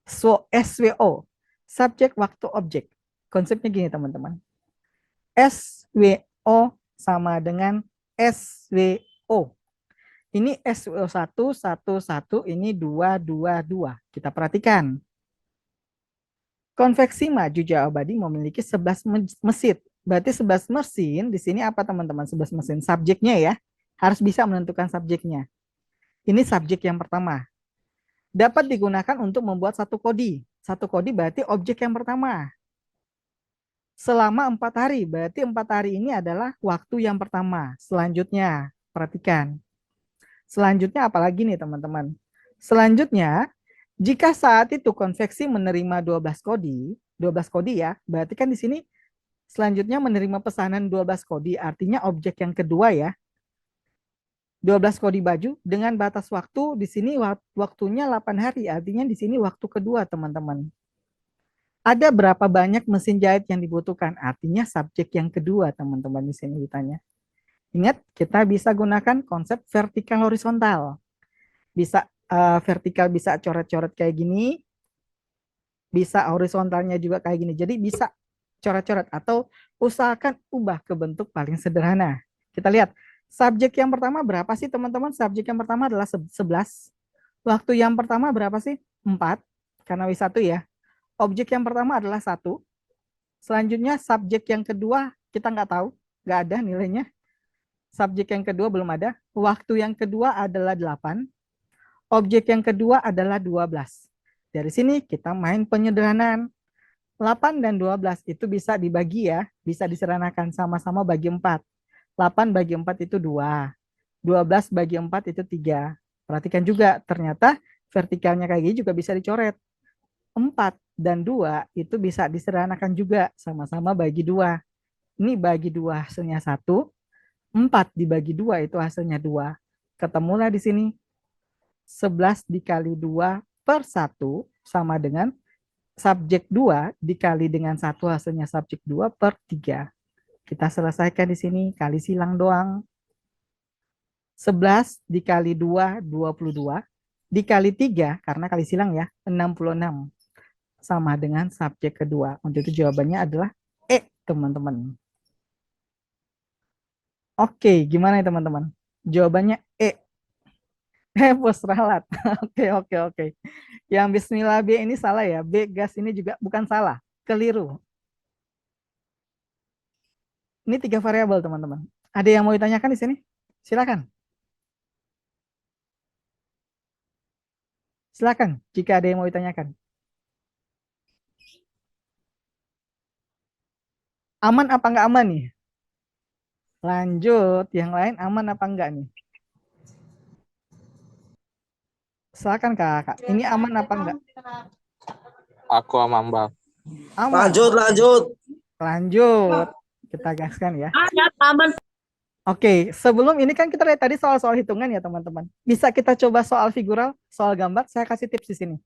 SWO, SWO. Subjek, waktu, objek. Konsepnya gini teman-teman. SWO sama dengan SWO. Ini SWO1, 1, 1, ini 2, 2, 2. Kita perhatikan. Konveksi maju Jaya Abadi memiliki 11 mesin. Berarti 11 mesin, di sini apa teman-teman? 11 mesin. Subjeknya ya, harus bisa menentukan subjeknya. Ini subjek yang pertama. dapat digunakan untuk membuat satu kodi. Satu kodi berarti objek yang pertama. Selama 4 hari, berarti 4 hari ini adalah waktu yang pertama. Selanjutnya, perhatikan. Selanjutnya apalagi nih teman-teman? Selanjutnya, jika saat itu konveksi menerima 12 kodi ya, berarti kan di sini selanjutnya menerima pesanan 12 kodi, artinya objek yang kedua ya. 12 kodi baju dengan batas waktu di sini waktunya 8 hari, artinya di sini waktu kedua teman-teman. Ada berapa banyak mesin jahit yang dibutuhkan? Artinya subjek yang kedua teman-teman di sini ditanya. Ingat, kita bisa gunakan konsep vertikal horizontal. Bisa vertikal bisa coret-coret kayak gini, bisa horizontalnya juga kayak gini. Jadi bisa coret-coret atau usahakan ubah ke bentuk paling sederhana. Kita lihat, subjek yang pertama berapa sih teman-teman? Subjek yang pertama adalah 11. Waktu yang pertama berapa sih? 4, karena W1 ya. Objek yang pertama adalah 1. Selanjutnya subjek yang kedua kita nggak tahu, nggak ada nilainya. Subjek yang kedua belum ada. Waktu yang kedua adalah 8. Objek yang kedua adalah 12. Dari sini kita main penyederhanaan. 8 dan 12 itu bisa dibagi ya, bisa diseranakan sama-sama bagi 4. 8 bagi 4 itu 2. 12 bagi 4 itu 3. Perhatikan juga, ternyata vertikalnya kayak gini juga bisa dicoret. 4 dan 2 itu bisa diseranakan juga, sama-sama bagi 2. Ini bagi 2 hasilnya 1. 4 dibagi 2 itu hasilnya 2. Ketemulah di sini. 11 dikali 2 per 1 sama dengan subjek 2 dikali dengan 1 hasilnya subjek 2 per 3. Kita selesaikan di sini, kali silang doang. 11 dikali 2, 22. Dikali 3, karena kali silang ya, 66. Sama dengan subjek kedua. Untuk itu jawabannya adalah E, teman-teman. Oke, gimana ya teman-teman? Jawabannya E. Bos ralat. Oke. Yang Bismillah B ini salah ya. B gas ini juga bukan salah. Keliru. Ini 3 variabel teman-teman. Ada yang mau ditanyakan di sini? Silakan. Silakan jika ada yang mau ditanyakan. Aman apa enggak aman nih? Lanjut, yang lain aman apa enggak nih? Silakan kakak, ini aman apa enggak? Aku aman, Bang. Aman. Lanjut. Kita gaskan ya. Aman. Oke, sebelum ini kan kita lihat tadi soal-soal hitungan ya teman-teman. Bisa kita coba soal figural, soal gambar, saya kasih tips di sini.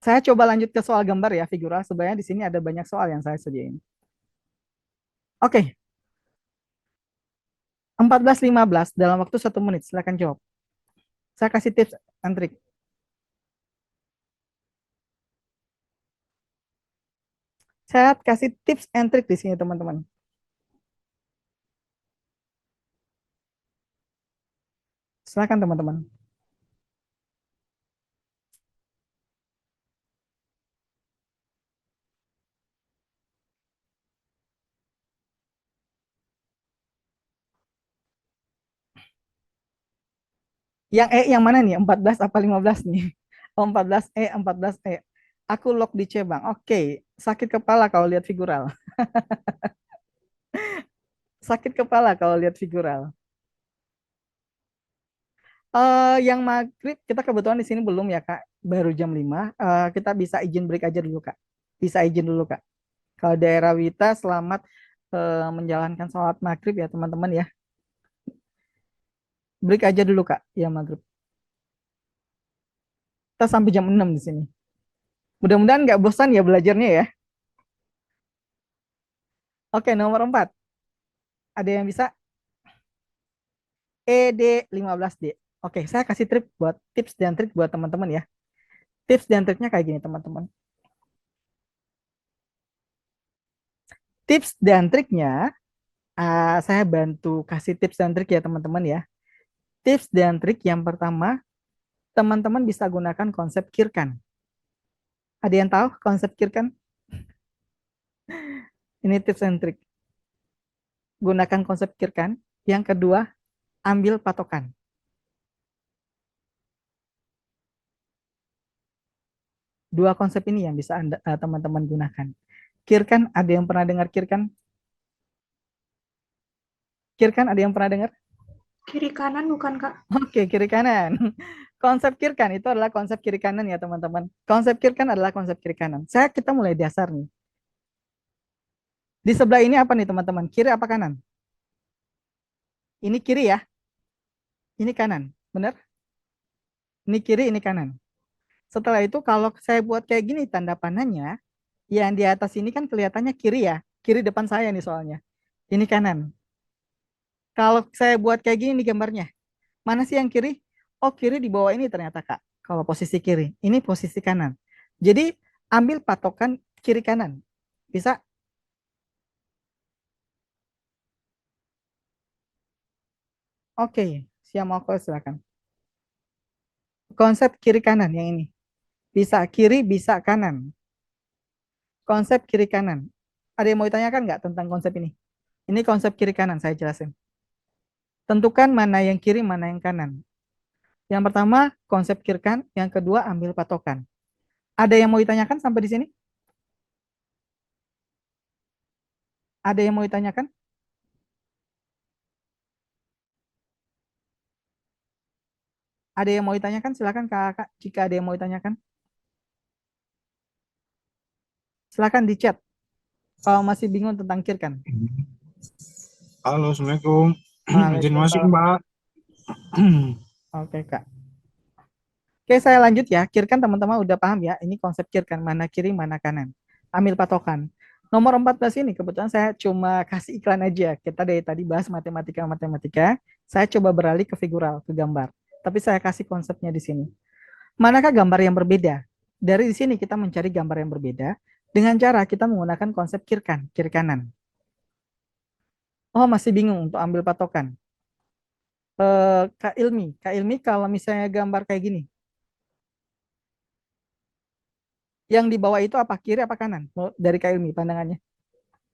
Saya coba lanjut ke soal gambar ya, figural. Sebenarnya di sini ada banyak soal yang saya sediain. Oke. 14.15 dalam waktu 1 menit. Silakan jawab. Saya kasih tips and trik. Saya kasih tips and trik di sini teman-teman. Silakan teman-teman. Yang E yang mana nih? 14 apa 15 nih? Oh, 14E, 14E. Aku lock di C, Bang. Oke, sakit kepala kalau lihat figural. Sakit kepala kalau lihat figural. Yang maghrib kita kebetulan di sini belum ya, Kak. Baru jam 5. Kita bisa izin break aja dulu, Kak. Bisa izin dulu, Kak. Kalau daerah Wita selamat menjalankan sholat maghrib ya, teman-teman ya. Break aja dulu, Kak, ya maghrib. Kita sampai jam 6 di sini. Mudah-mudahan nggak bosan ya belajarnya ya. Oke, nomor 4. Ada yang bisa? ED15D. Oke, saya kasih tips dan trik buat teman-teman ya. Tips dan triknya kayak gini, teman-teman. Tips dan triknya, saya bantu kasih tips dan trik ya, teman-teman ya. Tips dan trik yang pertama, teman-teman bisa gunakan konsep Kirkan. Ada yang tahu konsep Kirkan? Ini tips dan trik. Gunakan konsep Kirkan. Yang kedua, ambil patokan. Dua konsep ini yang bisa teman-teman gunakan. Kirkan, ada yang pernah dengar Kirkan? Kirkan, ada yang pernah dengar? Kiri kanan bukan, Kak? Oke, kiri kanan. Konsep kirkan itu adalah konsep kiri kanan ya teman-teman. Konsep kirkan adalah konsep kiri kanan. Kita mulai dasar nih. Di sebelah ini apa nih teman-teman? Kiri apa kanan? Ini kiri ya. Ini kanan. Benar? Ini kiri, ini kanan. Setelah itu kalau saya buat kayak gini tanda panahnya, yang di atas ini kan kelihatannya kiri ya. Kiri depan saya nih soalnya. Ini kanan. Kalau saya buat kayak gini nih gambarnya. Mana sih yang kiri? Oh, kiri di bawah ini ternyata, Kak. Kalau posisi kiri. Ini posisi kanan. Jadi, ambil patokan kiri kanan. Bisa? Oke. Siap, mau silakan. Konsep kiri kanan yang ini. Bisa kiri, bisa kanan. Konsep kiri kanan. Ada yang mau ditanyakan nggak tentang konsep ini? Ini konsep kiri kanan, saya jelasin. Tentukan mana yang kiri, mana yang kanan. Yang pertama, konsep kiri kanan. Yang kedua, ambil patokan. Ada yang mau ditanyakan sampai di sini? Ada yang mau ditanyakan? Ada yang mau ditanyakan? Silakan Kakak, jika ada yang mau ditanyakan. Silakan di chat. Kalau masih bingung tentang kirkan. Halo, Assalamualaikum. Izin Waalaikumsalam. masuk, Mbak. Oke, Kak. Oke, saya lanjut ya. Kirkan teman-teman udah paham ya. Ini konsep kirkan, mana kiri, mana kanan. Ambil patokan. Nomor 14 ini kebetulan saya cuma kasih iklan aja. Kita dari tadi bahas matematika. Saya coba beralih ke figural, ke gambar. Tapi saya kasih konsepnya di sini. Manakah gambar yang berbeda? Dari sini kita mencari gambar yang berbeda dengan cara kita menggunakan konsep kirkan, kiri kanan. Oh, masih bingung untuk ambil patokan. Kak Ilmi, kalau misalnya gambar kayak gini, yang di bawah itu apa? Kiri apa kanan? Dari Kak Ilmi pandangannya.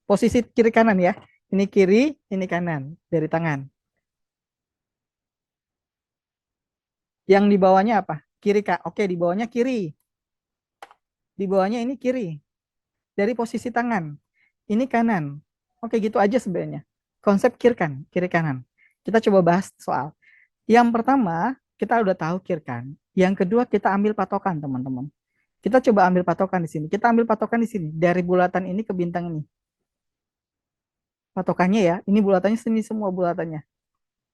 Posisi kiri kanan ya. Ini kiri, ini kanan dari tangan. Yang di bawahnya apa? Kiri, Kak. Oke, di bawahnya kiri. Di bawahnya ini kiri. Dari posisi tangan. Ini kanan. Oke, gitu aja sebenarnya. Konsep kirkan, kiri kanan. Kita coba bahas soal. Yang pertama, kita udah tahu kirkan. Yang kedua, kita ambil patokan, teman-teman. Kita coba ambil patokan di sini. Kita ambil patokan di sini. Dari bulatan ini ke bintang ini. Patokannya ya. Ini bulatannya sini semua bulatannya.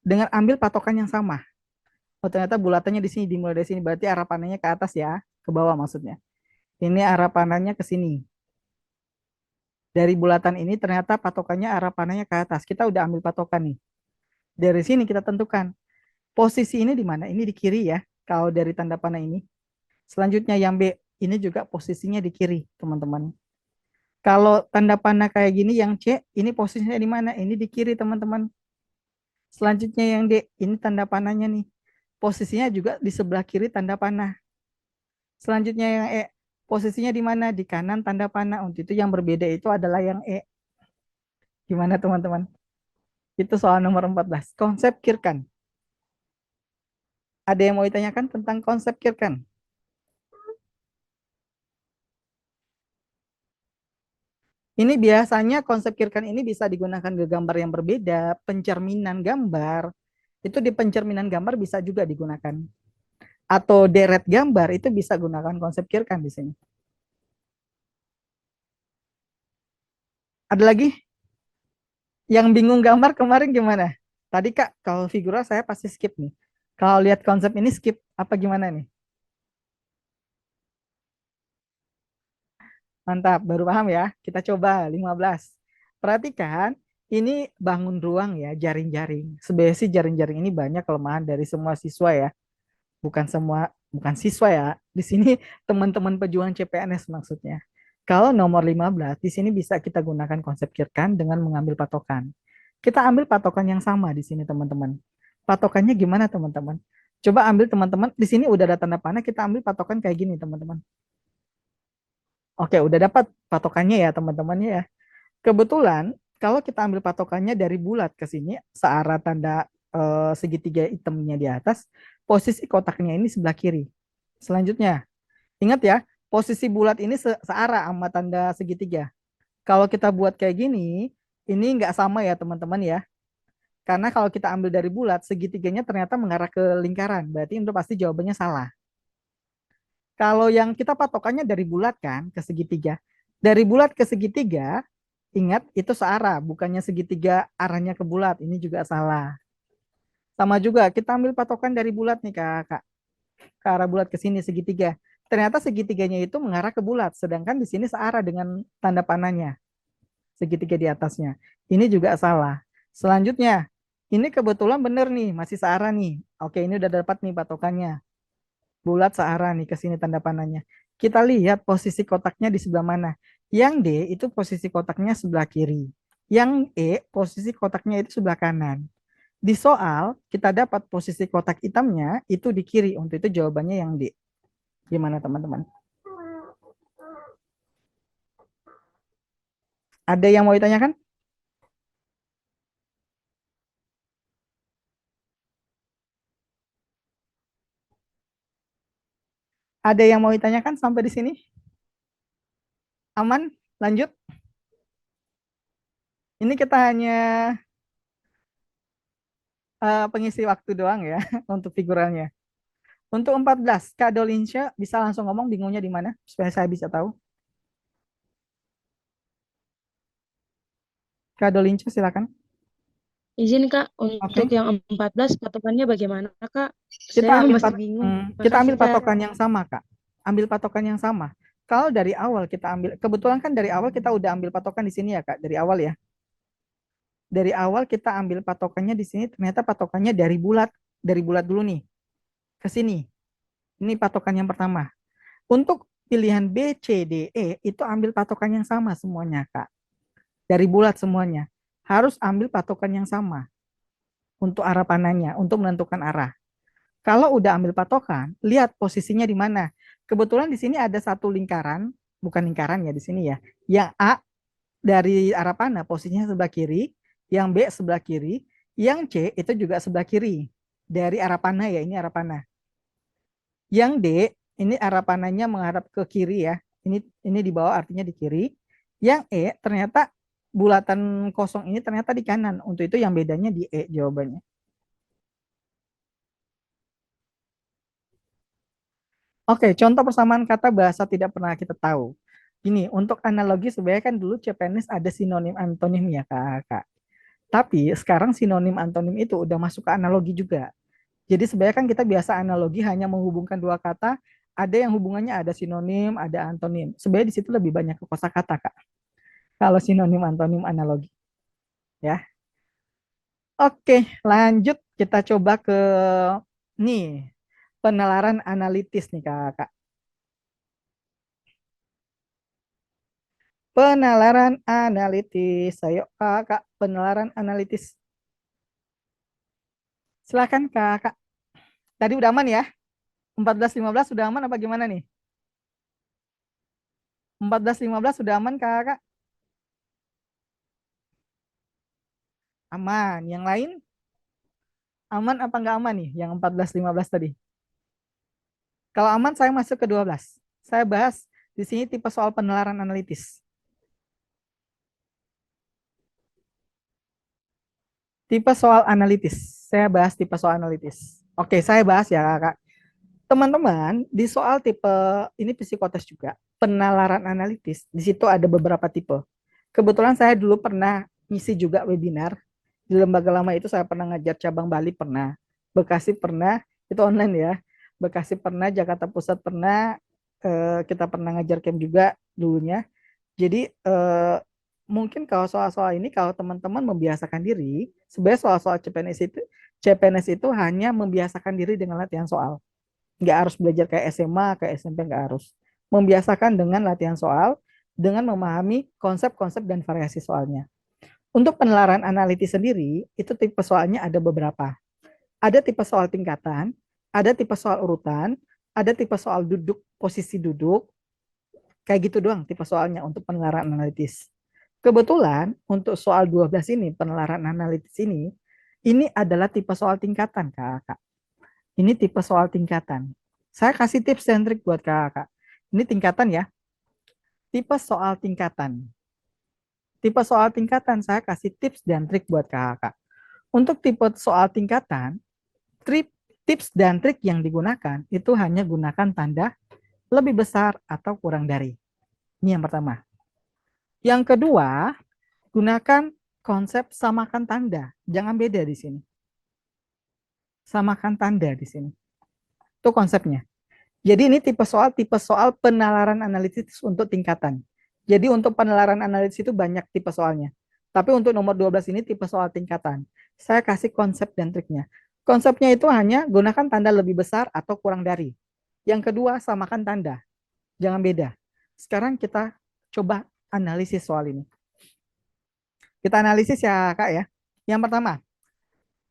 Dengan ambil patokan yang sama. Oh, ternyata bulatannya di sini dimulai dari sini. Berarti arah panahnya ke atas ya. Ke bawah maksudnya. Ini arah panahnya ke sini. Dari bulatan ini ternyata patokannya arah panahnya ke atas. Kita udah ambil patokan nih. Dari sini kita tentukan. Posisi ini di mana? Ini di kiri ya. Kalau dari tanda panah ini. Selanjutnya yang B. Ini juga posisinya di kiri, teman-teman. Kalau tanda panah kayak gini, yang C, ini posisinya di mana? Ini di kiri, teman-teman. Selanjutnya yang D, ini tanda panahnya nih. Posisinya juga di sebelah kiri tanda panah. Selanjutnya yang E, posisinya di mana? Di kanan tanda panah. Untuk itu yang berbeda itu adalah yang E. Gimana, teman-teman? Itu soal nomor 14. Konsep kirkan. Ada yang mau ditanyakan tentang konsep kirkan? Ini biasanya konsep kirkan ini bisa digunakan ke gambar yang berbeda, pencerminan gambar. Itu di pencerminan gambar bisa juga digunakan. Atau deret gambar itu bisa gunakan konsep kirkan di sini. Ada lagi? Yang bingung gambar kemarin gimana? Tadi Kak, kalau figura saya pasti skip nih. Kalau lihat konsep ini skip, apa gimana nih? Mantap, baru paham ya. Kita coba 15. Perhatikan, ini bangun ruang ya, jaring-jaring. Sebenarnya sih jaring-jaring ini banyak kelemahan dari semua siswa ya. Bukan siswa ya. Di sini teman-teman pejuang CPNS maksudnya. Kalau nomor 15, di sini bisa kita gunakan konsep kirkan dengan mengambil patokan. Kita ambil patokan yang sama di sini teman-teman. Patokannya gimana teman-teman? Coba ambil teman-teman, di sini udah ada tanda panah, kita ambil patokan kayak gini teman-teman. Oke, udah dapat patokannya ya teman-teman ya. Kebetulan kalau kita ambil patokannya dari bulat ke sini, searah tanda segitiga hitamnya di atas, posisi kotaknya ini sebelah kiri. Selanjutnya, ingat ya, Posisi bulat ini searah sama tanda segitiga. Kalau kita buat kayak gini, ini nggak sama ya teman-teman ya. Karena kalau kita ambil dari bulat, segitiganya ternyata mengarah ke lingkaran. Berarti itu pasti jawabannya salah. Kalau yang kita patokannya dari bulat kan ke segitiga. Dari bulat ke segitiga, ingat itu searah, bukannya segitiga arahnya ke bulat. Ini juga salah. Sama juga, kita ambil patokan dari bulat nih Kak. Ke arah bulat ke sini segitiga. Ternyata segitiganya itu mengarah ke bulat, sedangkan di sini searah dengan tanda panahnya. Segitiga di atasnya. Ini juga salah. Selanjutnya, ini kebetulan benar nih, masih searah nih. Oke, ini udah dapat nih patokannya. Bulat searah nih ke sini tanda panahnya. Kita lihat posisi kotaknya di sebelah mana. Yang D itu posisi kotaknya sebelah kiri. Yang E posisi kotaknya itu sebelah kanan. Di soal kita dapat posisi kotak hitamnya itu di kiri. Untuk itu jawabannya yang D. Gimana teman-teman? Ada yang mau ditanyakan? Ada yang mau ditanyakan sampai di sini? Aman? Lanjut. Ini kita hanya pengisi waktu doang ya untuk figurannya. Untuk 14, Kak Dolinsya bisa langsung ngomong bingungnya di mana supaya saya bisa tahu. Kak Dolinsya silakan. Izin Kak, untuk Oke. yang 14 patokannya bagaimana Kak? Kita Saya ambil masih bingung. kita ambil Makasih, Kak. patokan yang sama, Kak. Ambil patokan yang sama. Kalau dari awal kita ambil, kebetulan kan dari awal kita udah ambil patokan di sini ya, Kak, dari awal ya. Dari awal kita ambil patokannya di sini, ternyata patokannya dari bulat dulu nih. Ke sini. Ini patokan yang pertama. Untuk pilihan B, C, D, E, itu ambil patokan yang sama semuanya, Kak. Dari bulat semuanya. Harus ambil patokan yang sama. Untuk arah panahnya, untuk menentukan arah. Kalau udah ambil patokan, lihat posisinya di mana. Kebetulan di sini ada satu lingkaran, bukan lingkaran ya di sini ya. Yang A dari arah panah posisinya sebelah kiri, yang B sebelah kiri, yang C itu juga sebelah kiri. Dari arah panah ya, ini arah panah. Yang D ini arah panahnya menghadap ke kiri ya. Ini di bawah artinya di kiri. Yang E ternyata bulatan kosong ini ternyata di kanan. Untuk itu yang bedanya di E jawabannya. Oke, contoh persamaan kata bahasa tidak pernah kita tahu. Ini untuk analogi sebenarnya kan dulu CPNS ada sinonim antonim ya Kak. Tapi sekarang sinonim antonim itu udah masuk ke analogi juga. Jadi sebenarnya kan kita biasa analogi hanya menghubungkan dua kata, ada yang hubungannya ada sinonim, ada antonim. Sebenarnya di situ lebih banyak ke kosakata Kak. Kalau sinonim antonim analogi. Ya. Oke, lanjut kita coba ke nih penalaran analitis nih Kak. Penalaran analitis. Ayo Kakak, penalaran analitis. Silakan Kakak. Tadi udah aman ya? 14-15 sudah aman apa gimana nih? 14-15 sudah aman Kakak? Aman. Yang lain? Aman apa nggak aman nih? Yang 14-15 tadi. Kalau aman saya masuk ke 12. Saya bahas di sini tipe soal penalaran analitis. Tipe soal analitis. Saya bahas tipe soal analitis. Oke, saya bahas ya Kakak. Teman-teman, di soal tipe ini psikotes juga, penalaran analitis, di situ ada beberapa tipe. Kebetulan saya dulu pernah ngisi juga webinar. Di lembaga lama itu saya pernah ngajar cabang Bali pernah, Bekasi pernah, itu online ya. Bekasi pernah, Jakarta Pusat pernah, kita pernah ngajar camp juga dulunya. Jadi mungkin kalau soal-soal ini kalau teman-teman membiasakan diri, sebenarnya soal-soal CPNS itu hanya membiasakan diri dengan latihan soal. Nggak harus belajar kayak SMA, kayak SMP, nggak harus. Membiasakan dengan latihan soal, dengan memahami konsep-konsep dan variasi soalnya. Untuk penalaran analitis sendiri, itu tipe soalnya ada beberapa. Ada tipe soal tingkatan, ada tipe soal urutan, ada tipe soal duduk, posisi duduk, kayak gitu doang tipe soalnya untuk penalaran analitis. Kebetulan untuk soal 12 ini, penalaran analitis ini adalah tipe soal tingkatan, Kakak. Ini tipe soal tingkatan. Saya kasih tips dan trik buat Kakak. Ini tingkatan ya. Tipe soal tingkatan. Tipe soal tingkatan saya kasih tips dan trik buat kakak. Untuk tipe soal tingkatan, tips dan trik yang digunakan itu hanya gunakan tanda lebih besar atau kurang dari. Ini yang pertama. Yang kedua, gunakan konsep samakan tanda. Jangan beda di sini. Samakan tanda di sini. Itu konsepnya. Jadi ini tipe soal penalaran analisis untuk tingkatan. Jadi untuk penalaran analisis itu banyak tipe soalnya. Tapi untuk nomor 12 ini tipe soal tingkatan. Saya kasih konsep dan triknya. Konsepnya itu hanya gunakan tanda lebih besar atau kurang dari. Yang kedua, samakan tanda. Jangan beda. Sekarang kita coba analisis soal ini. Kita analisis ya, Kak ya. Yang pertama,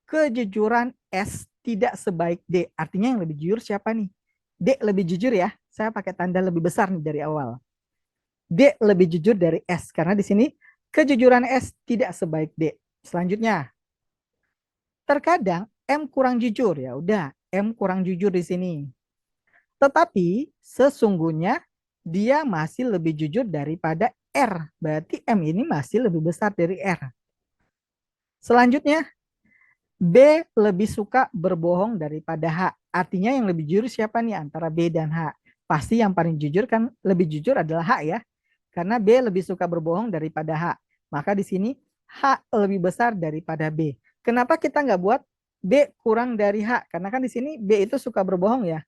kejujuran S tidak sebaik D. Artinya yang lebih jujur siapa nih? D lebih jujur ya. Saya pakai tanda lebih besar nih dari awal. D lebih jujur dari S. Karena di sini kejujuran S tidak sebaik D. Selanjutnya, terkadang M kurang jujur. Ya udah, M kurang jujur di sini. Tetapi sesungguhnya dia masih lebih jujur daripada R. Berarti M ini masih lebih besar dari R. Selanjutnya, B lebih suka berbohong daripada H. Artinya yang lebih jujur siapa nih antara B dan H? Pasti yang paling jujur kan lebih jujur adalah H ya. Karena B lebih suka berbohong daripada H. Maka di sini H lebih besar daripada B. Kenapa kita nggak buat B kurang dari H? Karena kan di sini B itu suka berbohong ya.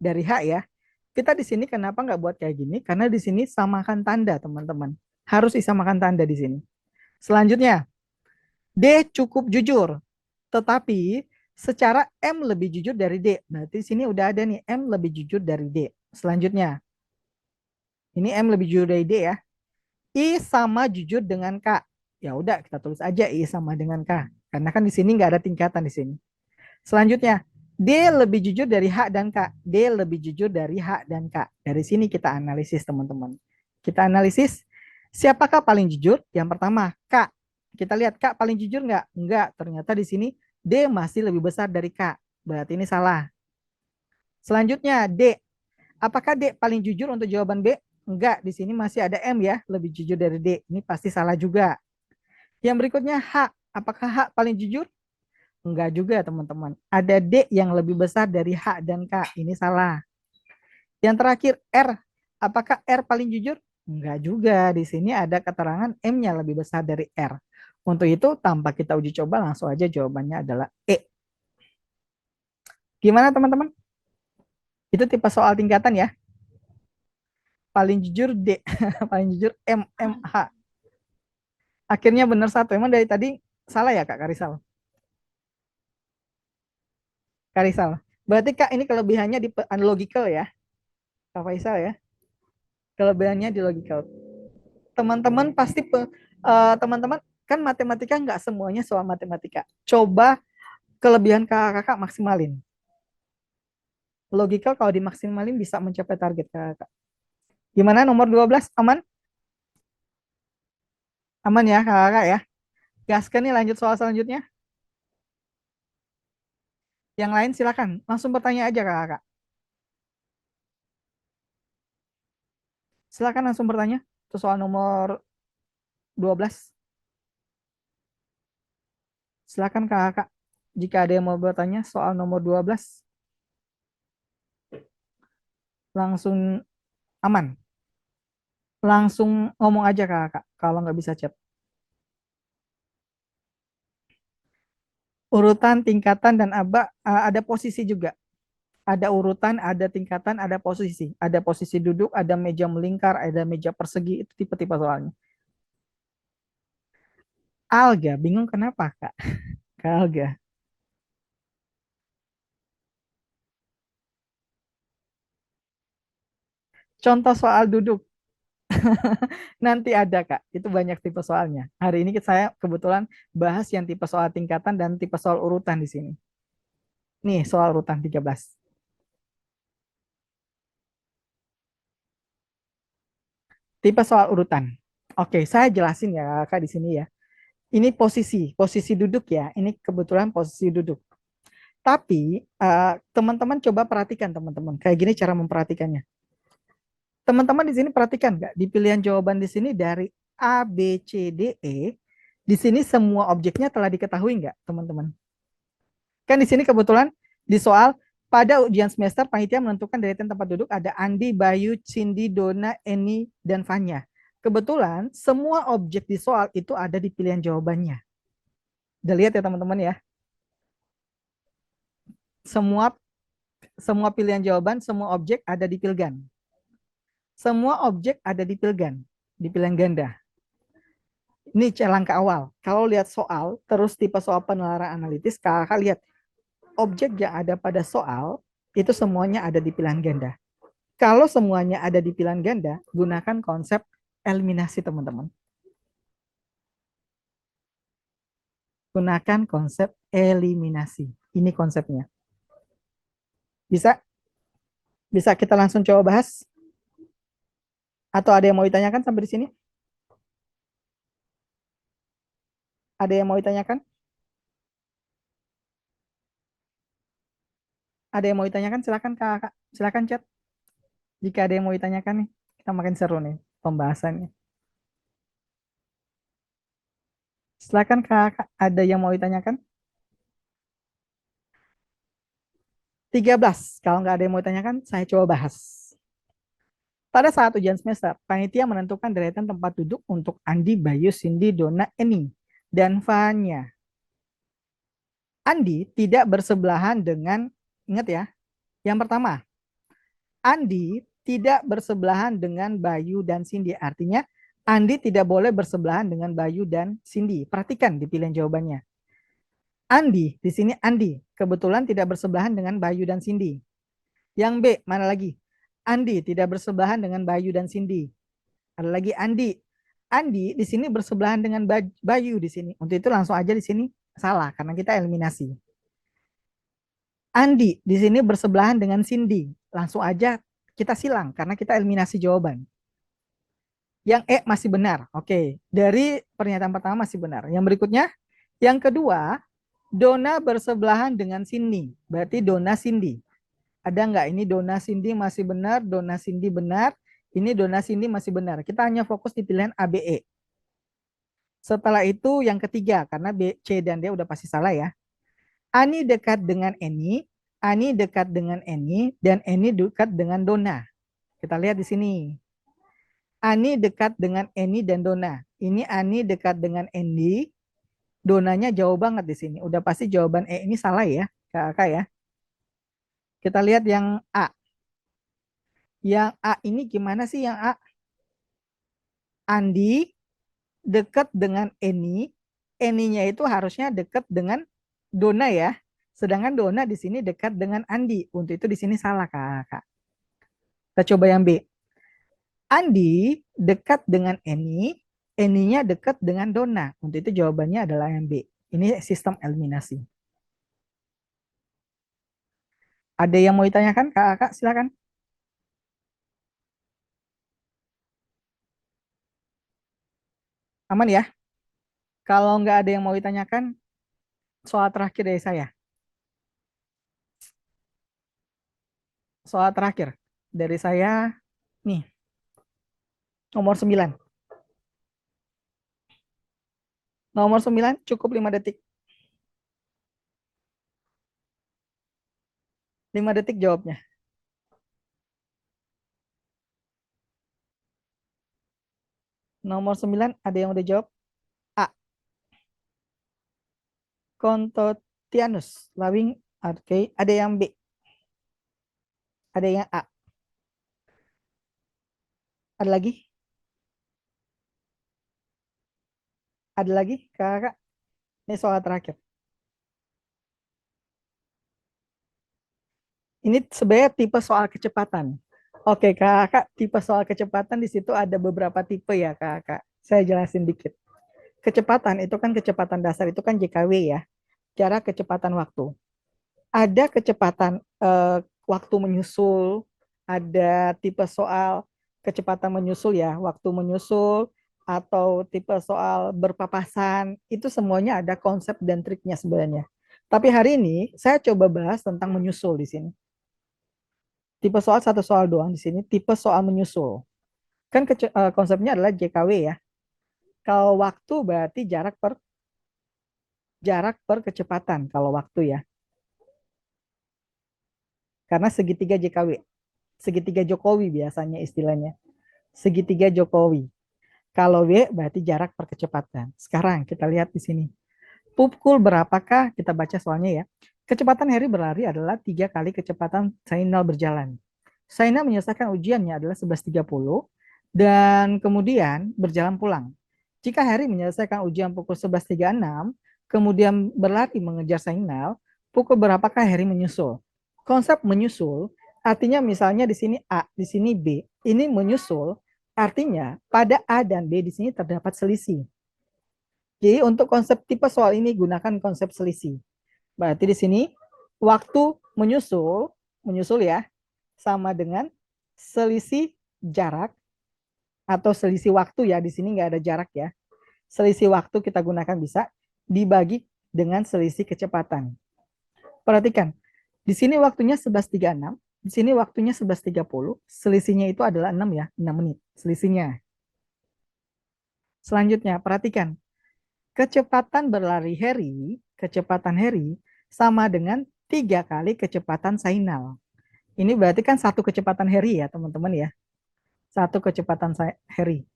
Dari H ya. Kita di sini kenapa nggak buat kayak gini? Karena di sini samakan tanda teman-teman. Harus disamakan tanda di sini. Selanjutnya, D cukup jujur. Tetapi secara M lebih jujur dari D. Berarti di sini udah ada nih M lebih jujur dari D. Selanjutnya, ini M lebih jujur dari D ya. I sama jujur dengan K. Ya udah kita tulis aja I sama dengan K. Karena kan di sini nggak ada tingkatan di sini. Selanjutnya, D lebih jujur dari H dan K. D lebih jujur dari H dan K. Dari sini kita analisis teman-teman. Kita analisis siapakah paling jujur? Yang pertama K. Kita lihat K paling jujur nggak? Enggak. Ternyata di sini D masih lebih besar dari K. Berarti ini salah. Selanjutnya D. Apakah D paling jujur untuk jawaban B? Enggak. Di sini masih ada M ya. Lebih jujur dari D. Ini pasti salah juga. Yang berikutnya H. Apakah H paling jujur? Enggak juga teman-teman. Ada D yang lebih besar dari H dan K. Ini salah. Yang terakhir R. Apakah R paling jujur? Enggak juga. Di sini ada keterangan M-nya lebih besar dari R. Untuk itu tanpa kita uji coba langsung aja jawabannya adalah E. Gimana teman-teman? Itu tipe soal tingkatan ya. Paling jujur D. Paling jujur M, M, H. Akhirnya benar satu. Emang dari tadi salah ya Kak Karisal? Karisal. Berarti Kak ini kelebihannya di logical ya. Kak Faisal ya. Kelebihannya di logical. Teman-teman pasti teman-teman kan matematika nggak semuanya soal matematika. Coba kelebihan kakak maksimalin. Logical kalau dimaksimalin bisa mencapai target kakak. Gimana nomor 12 aman? Aman ya kakak ya. Gaskan nih lanjut soal selanjutnya. Yang lain silakan langsung bertanya aja kakak. Silakan langsung bertanya. Itu soal nomor 12. Silakan kakak. Jika ada yang mau bertanya soal nomor 12. Langsung aman. Langsung ngomong aja kakak. Kalau nggak bisa chat. Urutan, tingkatan, dan ada posisi juga. Ada urutan, ada tingkatan, ada posisi. Ada posisi duduk, ada meja melingkar, ada meja persegi. Itu tipe-tipe soalnya. Alga, bingung kenapa Kak? Kak Alga. Contoh soal duduk. Nanti ada Kak, itu banyak tipe soalnya. Hari ini saya kebetulan bahas yang tipe soal tingkatan dan tipe soal urutan di sini. Nih soal urutan 13. Tipe soal urutan. Oke, saya jelasin ya Kak di sini ya. Ini posisi duduk ya. Ini kebetulan posisi duduk. Tapi teman-teman coba perhatikan teman-teman. Kayak gini cara memperhatikannya. Teman-teman di sini perhatikan nggak? Di pilihan jawaban di sini dari A, B, C, D, E, di sini semua objeknya telah diketahui nggak, teman-teman? Kan di sini kebetulan di soal pada ujian semester panitia menentukan deretan tempat duduk ada Andi, Bayu, Cindy, Dona, Eni, dan Fanya. Kebetulan semua objek di soal itu ada di pilihan jawabannya. Udah lihat ya teman-teman ya. Semua pilihan jawaban, semua objek ada di Pilgan. Semua objek ada di Pilgan, di pilihan ganda. Ini langkah awal. Kalau lihat soal, terus tipe soal penelaran analitis, kakak lihat objek yang ada pada soal, itu semuanya ada di pilihan ganda. Kalau semuanya ada di pilihan ganda, gunakan konsep eliminasi, teman-teman. Gunakan konsep eliminasi. Ini konsepnya. Bisa? Bisa kita langsung coba bahas? Atau ada yang mau ditanyakan sampai di sini? Ada yang mau ditanyakan? Ada yang mau ditanyakan? Silakan kakak, silakan chat. Jika ada yang mau ditanyakan nih, kita makin seru nih pembahasannya. Silakan kakak, ada yang mau ditanyakan? 13, kalau nggak ada yang mau ditanyakan, saya coba bahas. Pada saat ujian semester, panitia menentukan deretan tempat duduk untuk Andi, Bayu, Cindy, Dona, Eni, dan Fanya. Andi tidak bersebelahan dengan, ingat ya, yang pertama, Andi tidak bersebelahan dengan Bayu dan Cindy. Artinya, Andi tidak boleh bersebelahan dengan Bayu dan Cindy. Perhatikan di pilihan jawabannya. Andi, di sini Andi, kebetulan tidak bersebelahan dengan Bayu dan Cindy. Yang B, mana lagi? Andi tidak bersebelahan dengan Bayu dan Cindy. Ada lagi Andi. Andi di sini bersebelahan dengan Bayu di sini. Untuk itu langsung aja di sini salah karena kita eliminasi. Andi di sini bersebelahan dengan Cindy. Langsung aja kita silang karena kita eliminasi jawaban. Yang E masih benar. Oke, dari pernyataan pertama masih benar. Yang berikutnya, yang kedua, Dona bersebelahan dengan Cindy. Berarti Dona Cindy. Ada nggak? Ini Dona Cindy masih benar, Dona Cindy benar, ini Dona Cindy masih benar. Kita hanya fokus di pilihan A, B, E. Setelah itu yang ketiga, karena B, C, dan D udah pasti salah ya. Ani dekat dengan Eni, Ani dekat dengan Eni, dan Eni dekat dengan Dona. Kita lihat di sini. Ani dekat dengan Eni dan Dona. Ini Ani dekat dengan Eni, Donanya jauh banget di sini. Udah pasti jawaban E ini salah ya, kakak ya. Kita lihat yang A. Yang A ini gimana sih yang A? Andi dekat dengan Eni. Eninya itu harusnya dekat dengan Dona ya. Sedangkan Dona di sini dekat dengan Andi. Untuk itu di sini salah kakak. Kita coba yang B. Andi dekat dengan Eni. Eninya dekat dengan Dona. Untuk itu jawabannya adalah yang B. Ini sistem eliminasi. Ada yang mau ditanyakan kakak? Silakan. Aman ya? Kalau nggak ada yang mau ditanyakan, soal terakhir dari saya. Soal terakhir dari saya, nih, nomor 9. Nomor 9 cukup 5 detik. 5 detik jawabnya. Nomor 9 ada yang udah jawab? A. Contotianus, Lawing, Oke. Ada yang B. Ada yang A. Ada lagi? Ada lagi, kakak? Ini soal terakhir. Ini sebenarnya tipe soal kecepatan. Oke, kakak, tipe soal kecepatan di situ ada beberapa tipe ya, kakak. Saya jelasin dikit. Kecepatan itu kan kecepatan dasar, itu kan JKW ya. Cara kecepatan waktu. Ada kecepatan waktu menyusul, ada tipe soal kecepatan menyusul ya, waktu menyusul, atau tipe soal berpapasan, itu semuanya ada konsep dan triknya sebenarnya. Tapi hari ini saya coba bahas tentang menyusul di sini. Tipe soal satu soal doang di sini, tipe soal menyusul. Kan konsepnya adalah JKW ya. Kalau waktu berarti jarak per kecepatan kalau waktu ya. Karena segitiga JKW, segitiga Jokowi biasanya istilahnya. Segitiga Jokowi. Kalau W berarti jarak per kecepatan. Sekarang kita lihat di sini. Pukul berapakah? Kita baca soalnya ya. Kecepatan Harry berlari adalah 3 kali kecepatan Zainal berjalan. Zainal menyelesaikan ujiannya adalah 11.30 dan kemudian berjalan pulang. Jika Harry menyelesaikan ujian pukul 11.36, kemudian berlari mengejar Zainal, pukul berapakah Harry menyusul? Konsep menyusul artinya misalnya di sini A, di sini B. Ini menyusul artinya pada A dan B di sini terdapat selisih. Jadi untuk konsep tipe soal ini gunakan konsep selisih. Berarti di sini waktu menyusul ya, sama dengan selisih jarak atau selisih waktu ya, di sini nggak ada jarak ya. Selisih waktu kita gunakan bisa dibagi dengan selisih kecepatan. Perhatikan, di sini waktunya 11.36, di sini waktunya 11.30, selisihnya itu adalah 6 ya, 6 menit selisihnya. Selanjutnya, perhatikan, kecepatan berlari Harry, kecepatan Harry sama dengan 3 kali kecepatan Zainal. Ini berarti kan satu kecepatan Harry ya teman-teman ya. Satu kecepatan Harry.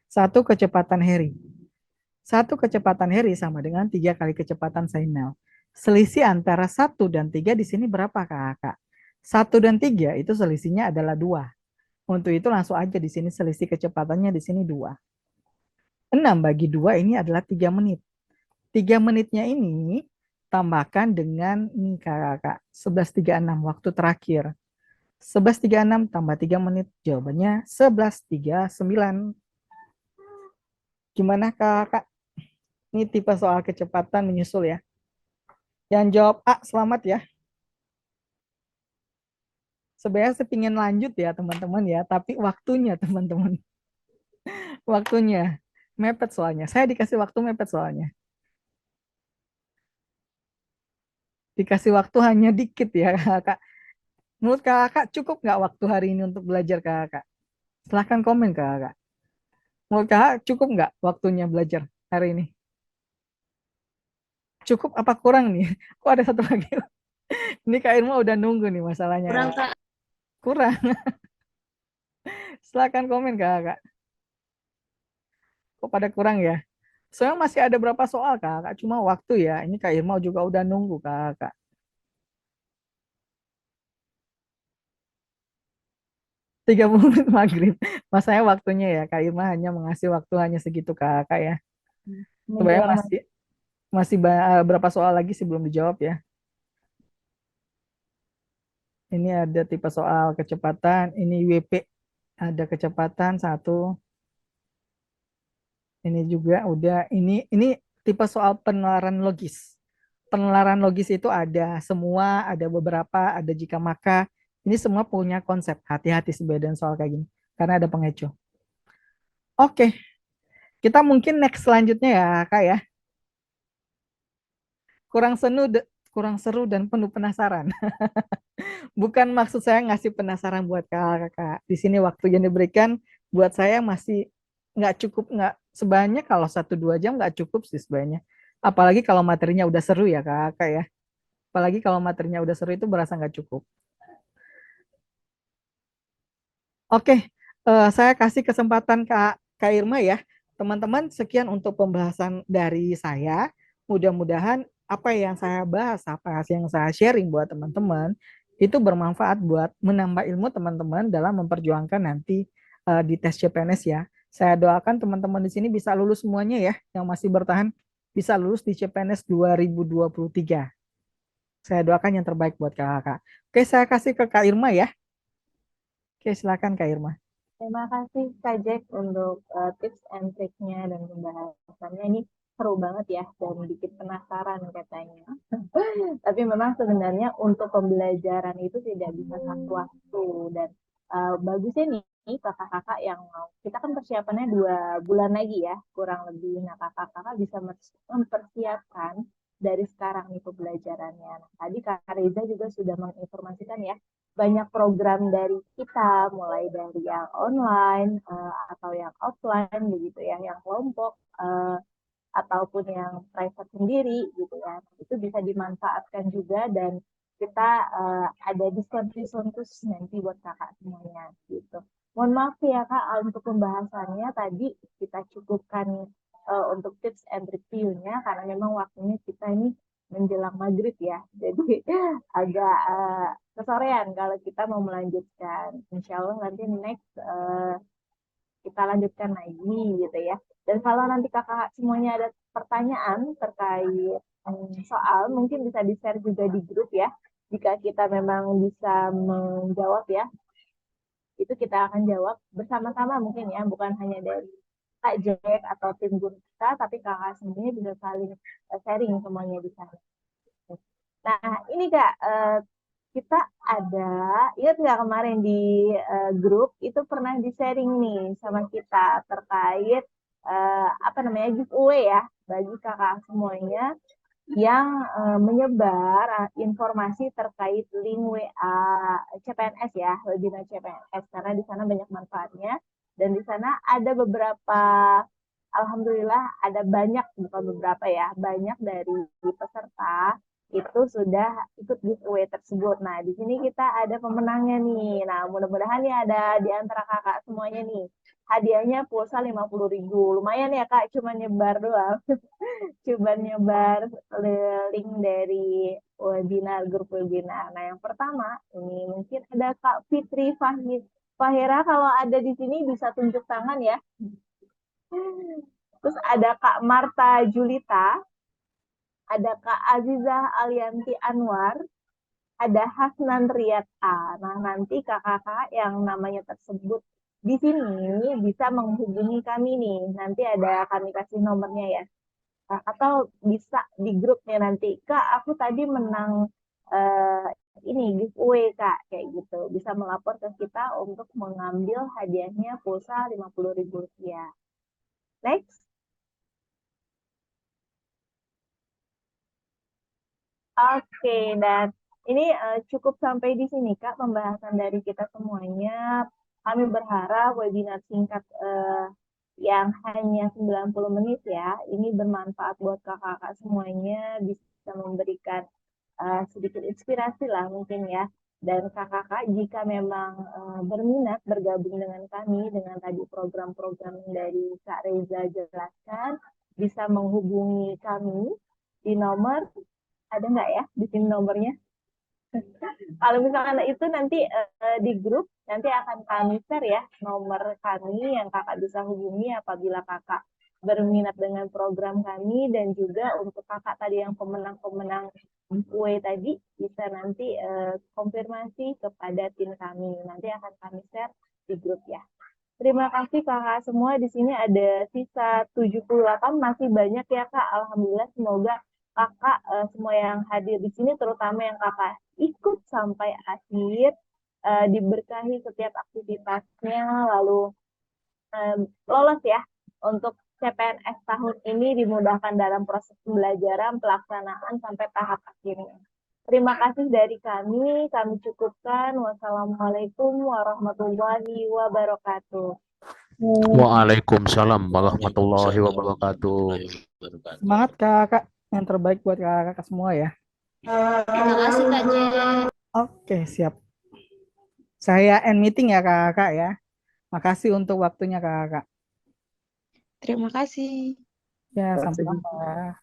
Satu kecepatan Harry. Satu kecepatan Harry sama dengan 3 kali kecepatan Zainal. Selisih antara 1 dan 3 di sini berapa kakak? 1 dan 3 itu selisihnya adalah 2. Untuk itu langsung aja di sini selisih kecepatannya di sini 2. 6 bagi 2 ini adalah 3 menit. 3 menitnya ini tambahkan dengan ini kakak 11.36 waktu terakhir. 11.36 tambah 3 menit, jawabannya 11.39. Gimana kakak? Ini tipe soal kecepatan menyusul ya. Yang jawab A, selamat ya. Sebenarnya saya ingin lanjut ya teman-teman ya, tapi waktunya teman-teman. Waktunya. Mepet soalnya. Saya dikasih waktu mepet soalnya. Dikasih waktu hanya dikit ya kakak. Menurut kakak cukup nggak waktu hari ini untuk belajar kakak? Silahkan komen kakak. Menurut kakak cukup nggak waktunya belajar hari ini? Cukup apa kurang nih? Kok ada satu lagi? Ini Kak Irma udah nunggu nih masalahnya. Kurang, Kak. Kurang. Silahkan komen kakak. Kok pada kurang ya? Soalnya masih ada berapa soal kakak? Cuma waktu ya. Ini Kak Irma juga udah nunggu kakak. 30 menit maghrib. Masanya waktunya ya. Kak Irma hanya mengasih waktu hanya segitu kakak ya. Sebenarnya masih berapa soal lagi sebelum dijawab ya. Ini ada tipe soal kecepatan. Ini WP. Ada kecepatan 1. Ini juga udah. Ini tipe soal penelaran logis. Penelaran logis itu ada semua, ada beberapa, ada jika maka. Ini semua punya konsep. Hati-hati sebenarnya soal kayak gini. Karena ada pengecuh. Oke. Kita mungkin next selanjutnya ya Kak ya. Kurang seru dan penuh penasaran. Bukan maksud saya ngasih penasaran buat kakak. Di sini waktu yang diberikan buat saya masih nggak cukup, nggak sebanyak kalau 1-2 jam nggak cukup sih sebenarnya. Apalagi kalau materinya udah seru ya kakak ya. Apalagi kalau materinya udah seru itu berasa nggak cukup. Oke, saya kasih kesempatan Kak Irma ya. Teman-teman, sekian untuk pembahasan dari saya. Mudah-mudahan apa yang saya bahas, apa yang saya sharing buat teman-teman, itu bermanfaat buat menambah ilmu teman-teman dalam memperjuangkan nanti di tes CPNS ya. Saya doakan teman-teman di sini bisa lulus semuanya ya, yang masih bertahan bisa lulus di CPNS 2023. Saya doakan yang terbaik buat kakak. Oke, saya kasih ke Kak Irma ya. Oke, silakan Kak Irma. Terima kasih Kak Jack untuk tips and triknya dan pembahasannya. Ini seru banget ya dan bikin penasaran katanya. Tapi memang sebenarnya untuk pembelajaran itu tidak bisa satu waktu dan bagusnya nih kakak-kakak yang kita kan persiapannya 2 bulan lagi ya kurang lebih. Nah kakak-kakak bisa mempersiapkan dari sekarang nih pembelajarannya. Nah, tadi Kak Reza juga sudah menginformasikan ya banyak program dari kita, mulai dari yang online atau yang offline begitu ya, yang kelompok ataupun yang private sendiri gitu ya. Itu bisa dimanfaatkan juga dan kita ada diskon-diskon khusus nanti buat kakak semuanya gitu. Mohon maaf ya kak untuk pembahasannya tadi kita cukupkan untuk tips and review-nya karena memang waktunya kita ini menjelang maghrib ya. Jadi agak kesorean kalau kita mau melanjutkan. Insya Allah nanti next kita lanjutkan lagi gitu ya. Dan kalau nanti kakak semuanya ada pertanyaan terkait soal, mungkin bisa di-share juga di grup ya. Jika kita memang bisa menjawab ya, itu kita akan jawab bersama-sama mungkin ya, bukan hanya dari Kak Jack atau tim guru kita, tapi kakak semuanya bisa saling sharing semuanya di sana. Nah, ini Kak, kita ada, ingat nggak kemarin di grup itu pernah di-sharing nih sama kita terkait apa namanya giveaway ya bagi kakak semuanya yang menyebar informasi terkait link WA CPNS ya, webinar CPNS karena di sana banyak manfaatnya dan di sana ada beberapa alhamdulillah ada banyak bukan beberapa ya, banyak dari peserta itu sudah ikut giveaway tersebut. Nah, di sini kita ada pemenangnya nih. Nah, mudah-mudahan nih ada di antara kakak semuanya nih. Hadiahnya pulsa 50.000. Lumayan ya Kak, cuma nyebar doang. Cuma nyebar link dari webinar, grup webinar. Nah, yang pertama ini mungkin ada Kak Fitri Fahira. Kalau ada di sini bisa tunjuk tangan ya. Terus ada Kak Marta Julita, ada Kak Azizah Alianti Anwar, ada Hasnan Riyad A. Nah, nanti kakak-kakak yang namanya tersebut di sini bisa menghubungi kami nih. Nanti ada kami kasih nomornya ya. Atau bisa di grupnya nanti. Kak, aku tadi menang ini giveaway Kak, kayak gitu. Bisa melapor ke kita untuk mengambil hadiahnya pulsa 50.000 rupiah. Next. Oke, dan ini cukup sampai di sini Kak pembahasan dari kita semuanya. Kami berharap webinar singkat yang hanya 90 menit ya, ini bermanfaat buat kakak-kakak semuanya, bisa memberikan sedikit inspirasi lah mungkin ya. Dan kakak-kakak jika memang berminat bergabung dengan kami dengan tadi program-program dari Kak Reza jelaskan, bisa menghubungi kami di nomor, ada nggak ya di sini nomornya? Kalau misalkan itu nanti di grup, nanti akan kami share ya nomor kami yang kakak bisa hubungi apabila kakak berminat dengan program kami dan juga untuk kakak tadi yang pemenang-pemenang giveaway tadi bisa nanti konfirmasi kepada tim kami. Nanti akan kami share di grup ya. Terima kasih kakak semua. Di sini ada sisa 78, masih banyak ya kak. Alhamdulillah, semoga kakak semua yang hadir di sini, terutama yang kakak ikut sampai akhir, diberkahi setiap aktivitasnya, lalu lolos ya untuk CPNS tahun ini, dimudahkan dalam proses pembelajaran, pelaksanaan sampai tahap akhirnya. Terima kasih dari kami cukupkan. Wassalamualaikum warahmatullahi wabarakatuh. Waalaikumsalam warahmatullahi wabarakatuh. Semangat kakak, yang terbaik buat kakak semua ya. Terima kasih Kak Jen. Oke, siap. Saya end meeting ya kakak ya. Makasih untuk waktunya kakak. Terima kasih. Ya, Terima sampai kasih. jumpa.